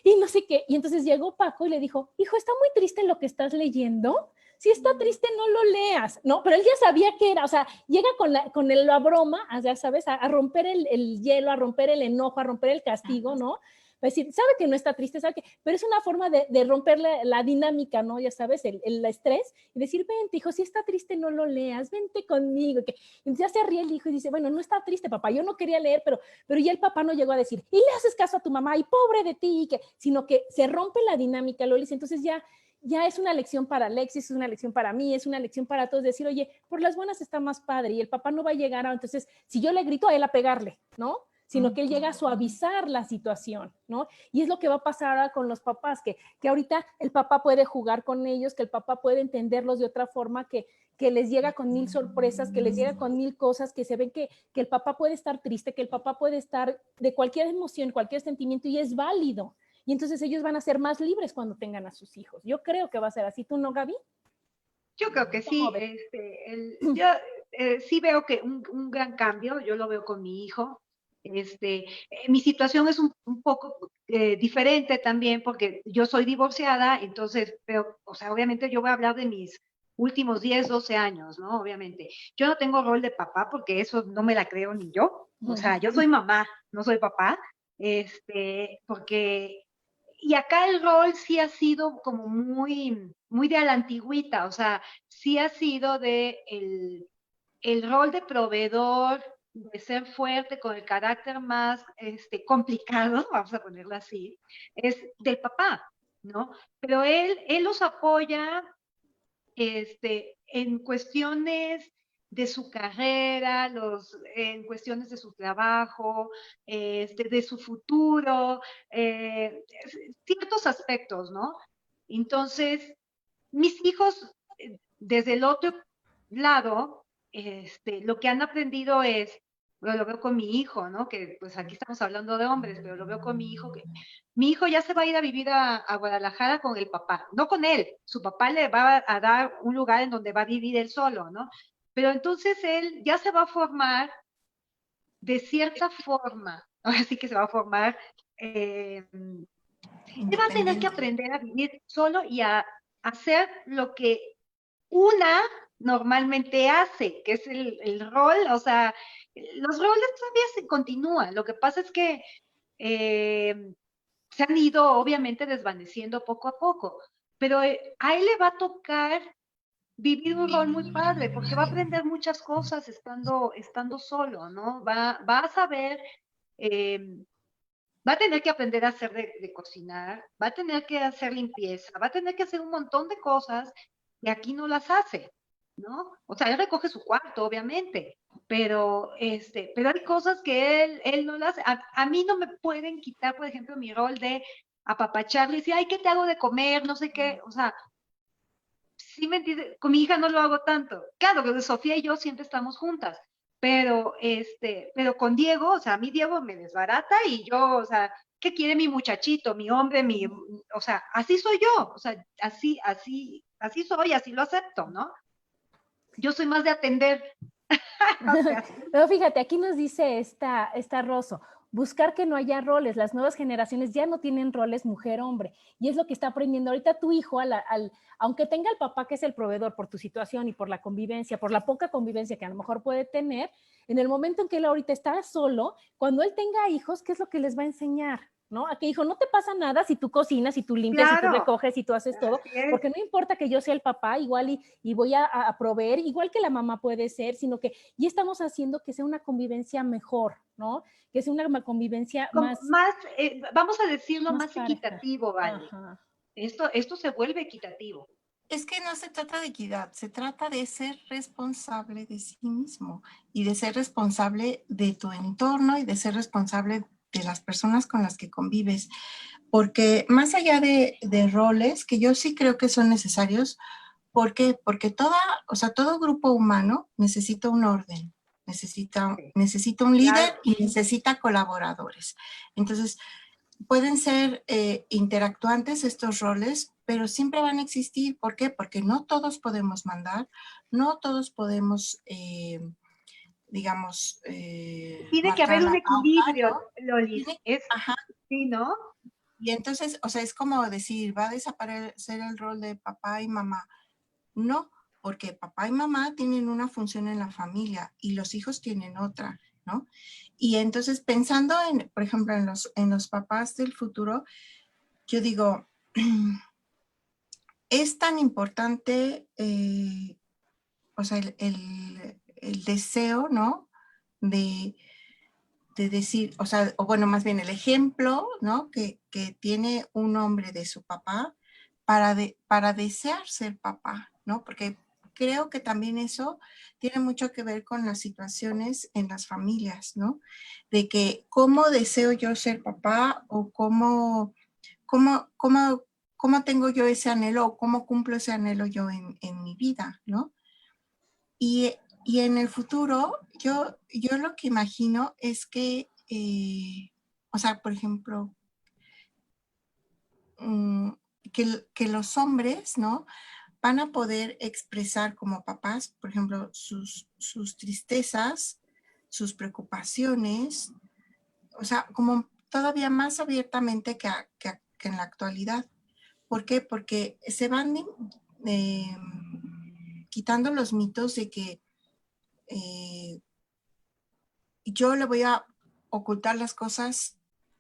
y no sé qué, y entonces llegó Paco y le dijo, hijo, ¿está muy triste lo que estás leyendo? Si está triste, no lo leas, ¿no? Pero él ya sabía que era, o sea, llega con la broma, ya sabes, a romper el hielo, a romper el enojo, a romper el castigo, ¿no? Va a decir, sabe que no está triste, sabe que, pero es una forma de romper la dinámica, ¿no? Ya sabes, el estrés, y decir, vente, hijo, si está triste, no lo leas, vente conmigo. Que, entonces ya se ríe el hijo y dice, bueno, no está triste, papá, yo no quería leer, pero ya el papá no llegó a decir, y le haces caso a tu mamá, y pobre de ti, sino que se rompe la dinámica, Lolis, entonces ya es una lección para Alexis, es una lección para mí, es una lección para todos, decir, oye, por las buenas está más padre, y el papá no va a llegar a, entonces, si yo le grito a él a pegarle, ¿no? Sino que él llega a suavizar la situación, ¿no? Y es lo que va a pasar ahora con los papás, que ahorita el papá puede jugar con ellos, que el papá puede entenderlos de otra forma, que les llega con 1000 sorpresas, que les llega con 1000 cosas, que se ven que el papá puede estar triste, que el papá puede estar de cualquier emoción, cualquier sentimiento, y es válido. Y entonces ellos van a ser más libres cuando tengan a sus hijos. Yo creo que va a ser así. ¿Tú no, Gaby? Yo creo que sí. Yo sí veo que un gran cambio, yo lo veo con mi hijo. Mi situación es un poco diferente también porque yo soy divorciada, entonces, pero, o sea, obviamente yo voy a hablar de mis últimos 10, 12 años, ¿no? Obviamente. Yo no tengo rol de papá porque eso no me la creo ni yo. O sea, yo soy mamá, no soy papá. Porque y acá el rol sí ha sido como muy de a la antigüita, o sea, sí ha sido de el rol de proveedor, de ser fuerte, con el carácter más complicado, vamos a ponerlo así, es del papá, ¿no? Pero él los apoya en cuestiones de su carrera, en cuestiones de su trabajo, de su futuro, ciertos aspectos, ¿no? Entonces, mis hijos, desde el otro lado, lo que han aprendido es, lo veo con mi hijo, ¿no? Que pues aquí estamos hablando de hombres, pero lo veo con mi hijo, que mi hijo ya se va a ir a vivir a Guadalajara con el papá, no con él, su papá le va a dar un lugar en donde va a vivir él solo, ¿no? Pero entonces él ya se va a formar de cierta forma, así que se va a formar, él va a tener que aprender a vivir solo y a hacer lo que una normalmente hace, que es el rol, o sea, los roles todavía se continúan, lo que pasa es que se han ido obviamente desvaneciendo poco a poco, pero a él le va a tocar vivir un rol muy padre, porque va a aprender muchas cosas estando solo, ¿no? Va a saber, va a tener que aprender a hacer de cocinar, va a tener que hacer limpieza, va a tener que hacer un montón de cosas que aquí no las hace, ¿no? O sea, él recoge su cuarto, obviamente, pero hay cosas que él no las, a mí no me pueden quitar, por ejemplo, mi rol de apapacharle y decir, ay, ¿qué te hago de comer? No sé qué, o sea, sí me entiende, con mi hija no lo hago tanto. Claro, que Sofía y yo siempre estamos juntas, pero con Diego, o sea, a mí Diego me desbarata y yo, o sea, ¿qué quiere mi muchachito, mi hombre, o sea, así soy yo, o sea, así así soy, así lo acepto, ¿no? Yo soy más de atender. O sea, Pero fíjate, aquí nos dice esta Rosso, buscar que no haya roles. Las nuevas generaciones ya no tienen roles mujer-hombre. Y es lo que está aprendiendo ahorita tu hijo, aunque tenga el papá que es el proveedor por tu situación y por la convivencia, por la poca convivencia que a lo mejor puede tener, en el momento en que él ahorita está solo, cuando él tenga hijos, ¿qué es lo que les va a enseñar? ¿No? A que hijo, no te pasa nada si tú cocinas, si tú limpias, si tú claro, recoges, si tú haces todo, así es. porque no importa que yo sea el papá, igual y voy a proveer, igual que la mamá puede ser, sino que ya estamos haciendo que sea una convivencia mejor, ¿no? Que sea una convivencia más, Más, vamos a decirlo, más más pareja. equitativo, ¿vale? Ajá. Esto se vuelve equitativo. Es que no se trata de equidad, se trata de ser responsable de sí mismo y de ser responsable de tu entorno y de ser responsable de las personas con las que convives. Porque más allá de roles, que yo sí creo que son necesarios, ¿por qué? Porque todo grupo humano necesita un orden, Sí, necesita un líder claro. y necesita colaboradores. Entonces, pueden ser interactuantes estos roles, pero siempre van a existir. ¿Por qué? Porque no todos podemos mandar, no todos podemos, digamos, Tiene que marcar haber la un pauta, equilibrio, ¿no? Lolis. Es, Ajá. sí, ¿no? Y entonces, o sea, es como decir, va a desaparecer el rol de papá y mamá. No, porque papá y mamá tienen una función en la familia y los hijos tienen otra, ¿no? Y entonces pensando en, por ejemplo, en los papás del futuro, yo digo, es tan importante, o sea, el deseo, ¿no? De, de decir, o sea, o bueno, más bien el ejemplo, ¿no? Que tiene un hombre de su papá para desear ser papá, ¿no? Porque creo que también eso tiene mucho que ver con las situaciones en las familias, ¿no? De que cómo deseo yo ser papá o cómo, cómo, cómo tengo yo ese anhelo o cómo cumplo ese anhelo yo en mi vida, ¿no? Y en el futuro, yo lo que imagino es que, o sea, por ejemplo, mm, que los hombres, ¿no? Van a poder expresar como papás, por ejemplo, sus tristezas, sus preocupaciones, o sea, como todavía más abiertamente que en la actualidad. ¿Por qué? Porque se van eh, quitando los mitos de que eh, yo le voy a ocultar las cosas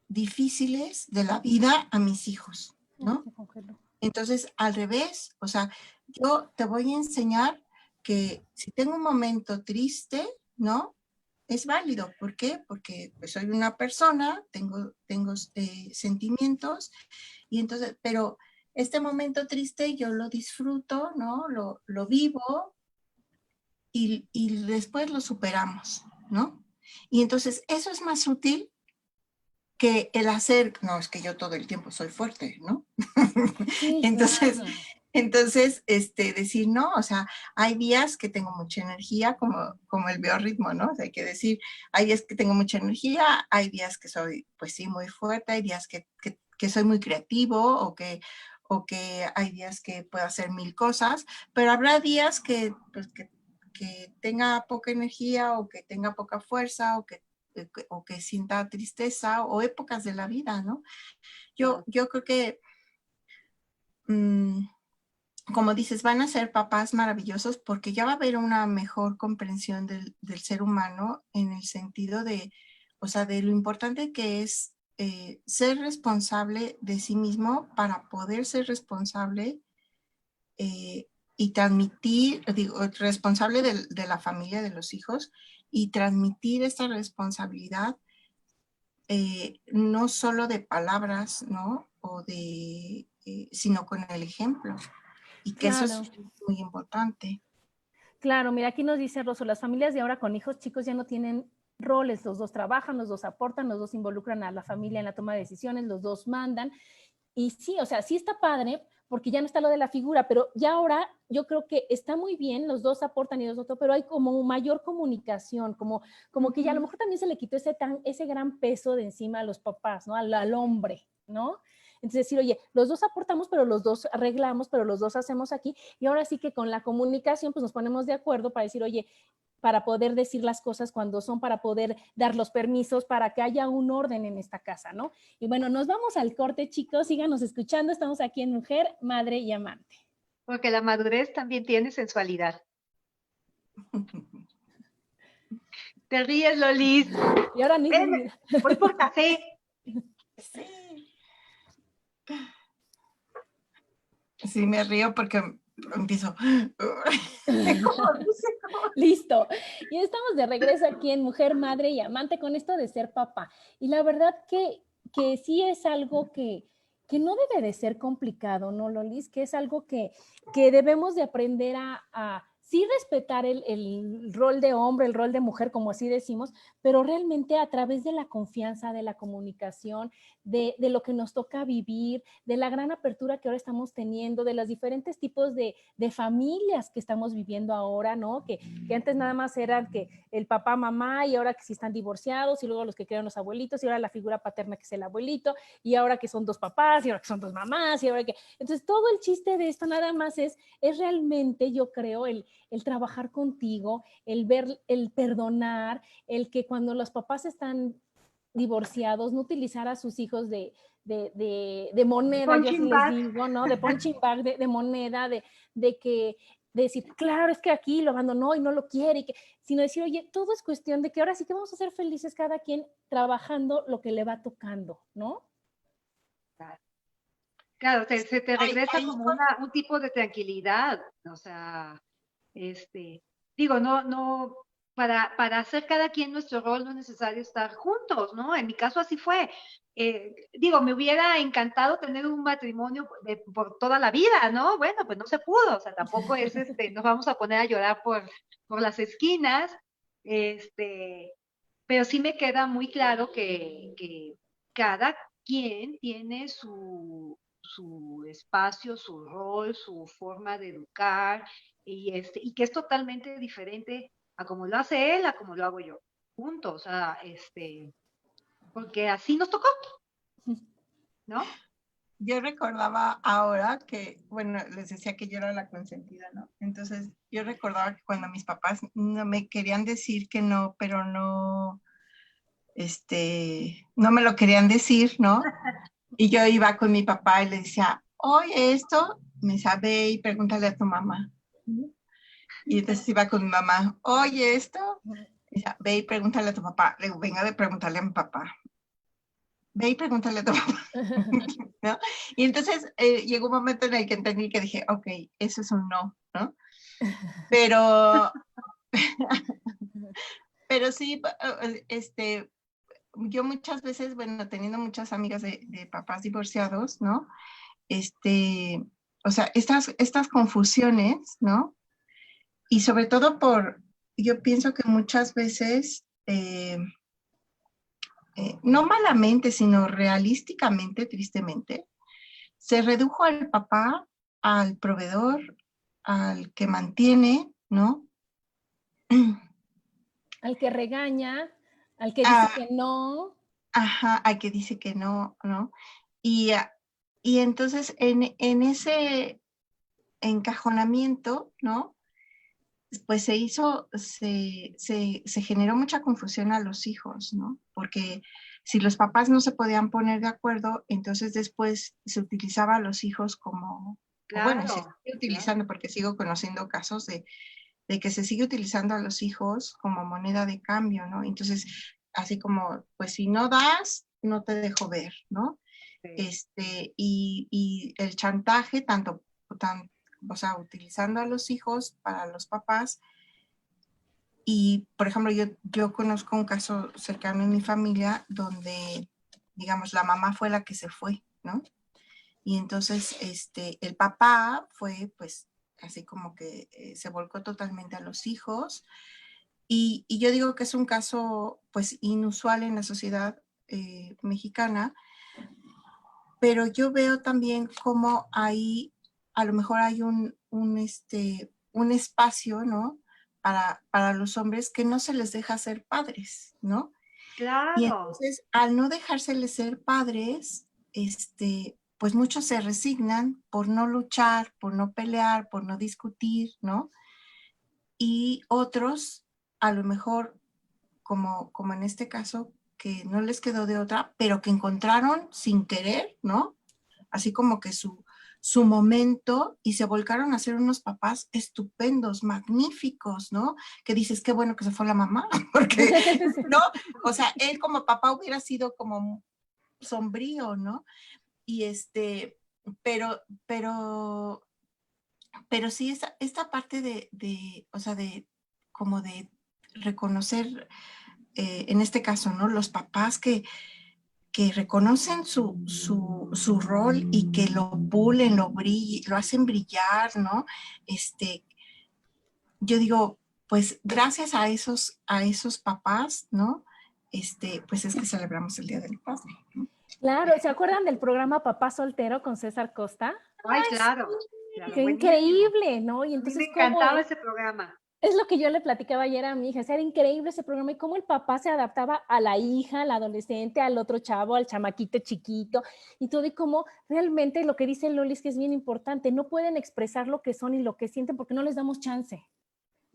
difíciles de la vida a mis hijos, Ay, ¿no? se congeló. Entonces, al revés, o sea, yo te voy a enseñar que si tengo un momento triste, ¿no? Es válido. ¿Por qué? Porque pues, soy una persona, tengo sentimientos, y entonces, pero este momento triste yo lo disfruto, ¿no? Lo vivo y después lo superamos, ¿no? Y entonces eso es más útil que el hacer, no, es que yo todo el tiempo soy fuerte, ¿no? Sí, entonces, claro. entonces, decir, no, o sea, hay días que tengo mucha energía, como el biorritmo, ¿no? O sea, hay que decir, hay días que tengo mucha energía, hay días que soy, pues sí, muy fuerte, hay días que soy muy creativo o que hay días que puedo hacer mil cosas, pero habrá días pues, que tenga poca energía o que tenga poca fuerza o que sienta tristeza o épocas de la vida, ¿no? Yo creo que, mmm, como dices, van a ser papás maravillosos porque ya va a haber una mejor comprensión del ser humano en el sentido de, o sea, de lo importante que es ser responsable de sí mismo para poder ser responsable y transmitir, digo, responsable de la familia, de los hijos, y transmitir esta responsabilidad no solo de palabras, ¿no? Sino con el ejemplo. Y que eso Claro. es muy importante. Claro, mira, aquí nos dice Rosso, las familias de ahora con hijos chicos ya no tienen roles, los dos trabajan, los dos aportan, los dos involucran a la familia en la toma de decisiones, los dos mandan. Y sí, o sea, sí está padre, porque ya no está lo de la figura, pero ya ahora yo creo que está muy bien, los dos aportan y los otros, pero hay como mayor comunicación, como que ya a lo mejor también se le quitó ese gran peso de encima a los papás, ¿no? Al hombre, ¿no? Entonces decir, oye, los dos aportamos, pero los dos arreglamos, pero los dos hacemos aquí, y ahora sí que con la comunicación pues nos ponemos de acuerdo para decir, oye, para poder decir las cosas cuando son, para poder dar los permisos, para que haya un orden en esta casa, ¿no? Y bueno, nos vamos al corte, chicos, síganos escuchando, estamos aquí en Mujer, Madre y Amante. Porque la madurez también tiene sensualidad. Te ríes, Lolis. Y ahora ni... Ven, voy por café. Sí. Sí, me río porque empiezo. Listo. Y estamos de regreso aquí en Mujer, Madre y Amante con esto de ser papá. Y la verdad que sí es algo que no debe de ser complicado, ¿no, Lolis? Que es algo que debemos de aprender a sí respetar el rol de hombre, el rol de mujer, como así decimos, pero realmente a través de la confianza, de la comunicación, de lo que nos toca vivir, de la gran apertura que ahora estamos teniendo, de los diferentes tipos de familias que estamos viviendo ahora, ¿no? Que antes nada más eran que el papá, mamá, y ahora que sí están divorciados, y luego los que crean los abuelitos, y ahora la figura paterna que es el abuelito, y ahora que son dos papás, y ahora que son dos mamás, y ahora que... Entonces todo el chiste de esto nada más es realmente, yo creo, el trabajar contigo, el ver, el perdonar, el que cuando los papás están divorciados, no utilizar a sus hijos de moneda, yo así les digo, ¿no? De punching bag, de moneda, de que de decir, claro, es que aquí lo abandonó y no lo quiere, sino decir, oye, todo es cuestión de que ahora sí que vamos a ser felices cada quien trabajando lo que le va tocando, ¿no? Claro, se te regresa como un tipo de tranquilidad, o sea, digo, no, para hacer cada quien nuestro rol no es necesario estar juntos, ¿no? En mi caso así fue. Digo, me hubiera encantado tener un matrimonio por toda la vida, ¿no? Bueno, pues no se pudo, o sea, tampoco es, nos vamos a poner a llorar por las esquinas, pero sí me queda muy claro que cada quien tiene su espacio, su rol, su forma de educar, y que es totalmente diferente a como lo hace él, a como lo hago yo. Punto. O sea, porque así nos tocó, ¿no? Yo recordaba ahora que, bueno, les decía que yo era la consentida, ¿no? Entonces, yo recordaba que cuando mis papás no me querían decir que no, pero no, no me lo querían decir, ¿no? Y yo iba con mi papá y le decía, oye, esto, me sabe y pregúntale a tu mamá. Y entonces iba con mi mamá, oye, esto, decía, ve y pregúntale a tu papá. Le digo, venga de preguntarle a mi papá. Ve y pregúntale a tu papá. ¿No? Y entonces llegó un momento en el que entendí que dije, ok, eso es un no, ¿no? Pero, pero sí, yo muchas veces, bueno, teniendo muchas amigas de papás divorciados, ¿no? O sea, estas confusiones, ¿no? Y sobre todo yo pienso que muchas veces, no malamente, sino realísticamente, tristemente, se redujo al papá, al proveedor, al que mantiene, ¿no? Al que regaña, al que dice que no. Ajá, al que dice que no, ¿no? Y, y entonces en ese encajonamiento, ¿no? Pues se generó mucha confusión a los hijos, ¿no? Porque si los papás no se podían poner de acuerdo, entonces después se utilizaba a los hijos como, claro, bueno, se sigue utilizando, porque sigo conociendo casos de que se sigue utilizando a los hijos como moneda de cambio, ¿no? Entonces, así como, pues si no das, no te dejo ver, ¿no? Sí. Y el chantaje, o sea, utilizando a los hijos para los papás. Y, por ejemplo, yo conozco un caso cercano en mi familia donde, digamos, la mamá fue la que se fue, ¿no? Y entonces, el papá fue, pues, así como que se volcó totalmente a los hijos. Y yo digo que es un caso, pues, inusual en la sociedad mexicana, pero yo veo también cómo ahí a lo mejor hay un espacio, ¿no? Para los hombres que no se les deja ser padres, ¿no? Claro. Y entonces, al no dejárseles ser padres, pues muchos se resignan por no luchar, por no pelear, por no discutir, ¿no? Y otros, a lo mejor, como en este caso, que no les quedó de otra, pero que encontraron sin querer, ¿no? Así como que su momento y se volcaron a ser unos papás estupendos, magníficos, ¿no? Que dices, qué bueno que se fue la mamá, porque, ¿no? O sea, él como papá hubiera sido como sombrío, ¿no? Y pero, pero, pero sí, esta parte o sea, como de reconocer, en este caso, ¿no? Los papás que reconocen su rol y que lo pulen, lo hacen brillar, ¿no? Yo digo, pues gracias a esos papás, ¿no? Pues es que celebramos el Día del Padre. Claro, ¿se acuerdan del programa Papá Soltero con César Costa? Ay, Ay, claro, sí. claro, Qué buenísimo. increíble, ¿no? Y A mí me entonces, ¿cómo encantaba ese programa. es lo que yo le platicaba ayer a mi hija? O sea, era increíble ese programa y cómo el papá se adaptaba a la hija, al adolescente, al otro chavo, al chamaquito chiquito y todo. Y cómo realmente lo que dice Loli es que es bien importante. No pueden expresar lo que son y lo que sienten porque no les damos chance,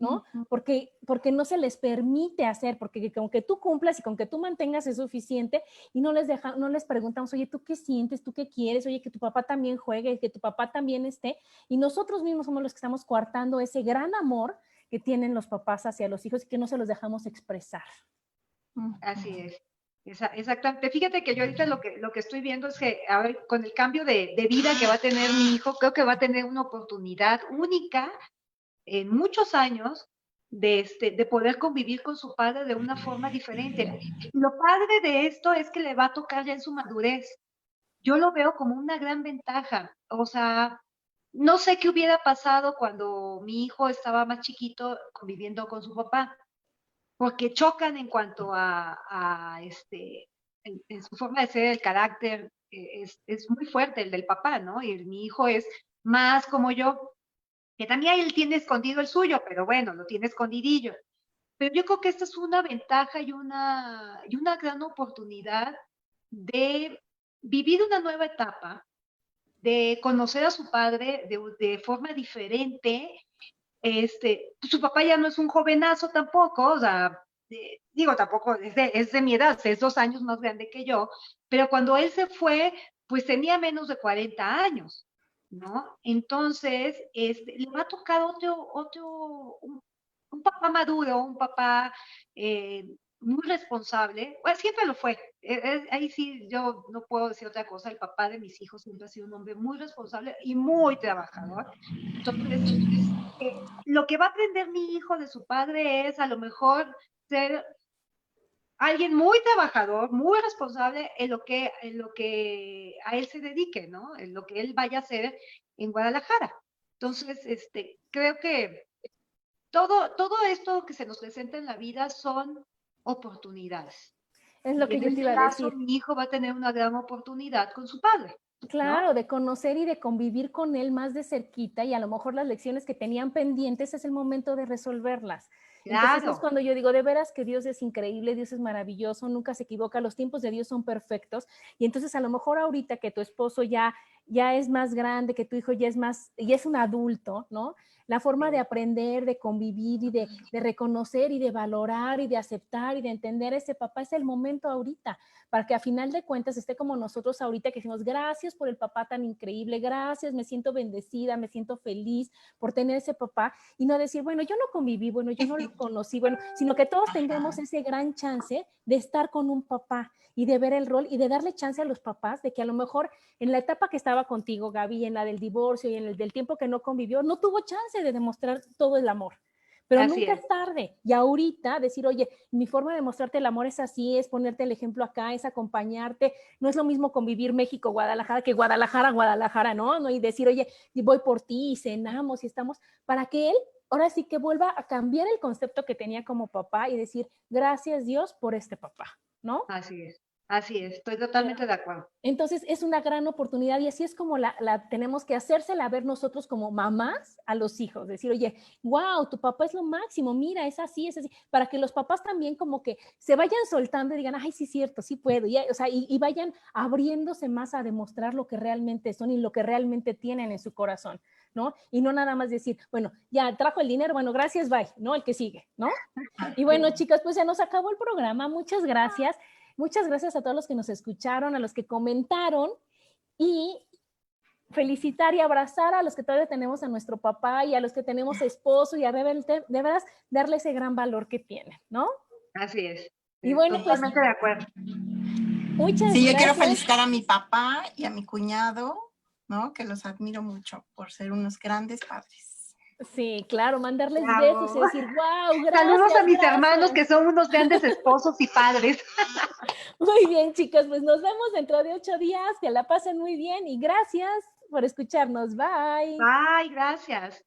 ¿no? Porque no se les permite hacer, porque con que tú cumplas y con que tú mantengas es suficiente y no les preguntamos, oye, ¿tú qué sientes? ¿Tú qué quieres? Oye, que tu papá también juegue, que tu papá también esté. Y nosotros mismos somos los que estamos coartando ese gran amor que tienen los papás hacia los hijos y que no se los dejamos expresar. Así es. Exactamente. Fíjate que yo ahorita lo que estoy viendo es que a ver, con el cambio de vida que va a tener mi hijo, creo que va a tener una oportunidad única en muchos años de poder convivir con su padre de una forma diferente. Lo padre de esto es que le va a tocar ya en su madurez. Yo lo veo como una gran ventaja. O sea, no sé qué hubiera pasado cuando mi hijo estaba más chiquito conviviendo con su papá, porque chocan en cuanto en su forma de ser, el carácter, es muy fuerte el del papá, ¿no? Y mi hijo es más como yo, que también él tiene escondido el suyo, pero bueno, lo tiene escondidillo. Pero yo creo que esta es una ventaja y una gran oportunidad de vivir una nueva etapa, de conocer a su padre de forma diferente. Su papá ya no es un jovenazo tampoco, o sea, digo, tampoco es de mi edad, es 2 años más grande que yo, pero cuando él se fue, pues tenía menos de 40 años, ¿no? Entonces, le va a tocar un papá maduro, un papá muy responsable. Bueno, siempre lo fue. Ahí sí yo no puedo decir otra cosa. El papá de mis hijos siempre ha sido un hombre muy responsable y muy trabajador. Entonces, lo que va a aprender mi hijo de su padre es a lo mejor ser alguien muy trabajador, muy responsable en lo que a él se dedique, ¿no? En lo que él vaya a hacer en Guadalajara. Entonces, creo que todo esto que se nos presenta en la vida son oportunidades. Es lo Y que en yo te este iba a caso, decir. mi hijo va a tener una gran oportunidad con su padre, ¿no? Claro, de conocer y de convivir con él más de cerquita y a lo mejor las lecciones que tenían pendientes es el momento de resolverlas. Entonces es Claro. cuando yo digo, de veras que Dios es increíble, Dios es maravilloso, nunca se equivoca, los tiempos de Dios son perfectos y entonces a lo mejor ahorita que tu esposo ya es más grande, que tu hijo ya es un adulto, ¿no? La forma de aprender, de convivir y de reconocer y de valorar y de aceptar y de entender a ese papá es el momento ahorita para que a final de cuentas esté como nosotros ahorita que decimos gracias por el papá tan increíble, gracias, me siento bendecida, me siento feliz por tener ese papá y no decir, bueno, yo no conviví, bueno, yo no lo conocí, bueno, sino que todos tengamos ese gran chance de estar con un papá y de ver el rol y de darle chance a los papás de que a lo mejor en la etapa que estaba contigo, Gaby, en la del divorcio y en el del tiempo que no convivió, no tuvo chance de demostrar todo el amor. Pero Así nunca es. es tarde. Y ahorita decir, oye, mi forma de mostrarte el amor es así, es ponerte el ejemplo acá, es acompañarte. No es lo mismo convivir México, Guadalajara, que Guadalajara, Guadalajara, ¿no? ¿no? Y decir, oye, voy por ti y cenamos y estamos, para que él ahora sí que vuelva a cambiar el concepto que tenía como papá y decir, gracias Dios por este papá, ¿no? Así es. Así es, estoy totalmente de acuerdo. Entonces es una gran oportunidad y así es como la tenemos que hacérsela ver nosotros como mamás a los hijos, decir, oye, wow, tu papá es lo máximo, mira, es así, para que los papás también como que se vayan soltando y digan, ay, sí es cierto, sí puedo, o sea, y vayan abriéndose más a demostrar lo que realmente son y lo que realmente tienen en su corazón, ¿no? Y no nada más decir, bueno, ya trajo el dinero, bueno, gracias, bye, ¿no? El que sigue, ¿no? Y bueno, chicas, pues ya nos acabó el programa, muchas gracias. Muchas gracias a todos los que nos escucharon, a los que comentaron y felicitar y abrazar a los que todavía tenemos a nuestro papá y a los que tenemos esposo y a de veras darle ese gran valor que tienen, ¿no? Así es. Y bueno, totalmente de acuerdo. Muchas Sí, yo gracias. quiero felicitar a mi papá y a mi cuñado, ¿no? Que los admiro mucho por ser unos grandes padres. Sí, claro, mandarles Bravo. besos y decir, wow, gracias. Saludos a mis gracias. hermanos que son unos grandes esposos y padres. Muy bien, chicos, pues nos vemos dentro de 8 días, que la pasen muy bien y gracias por escucharnos. Bye. Bye, gracias.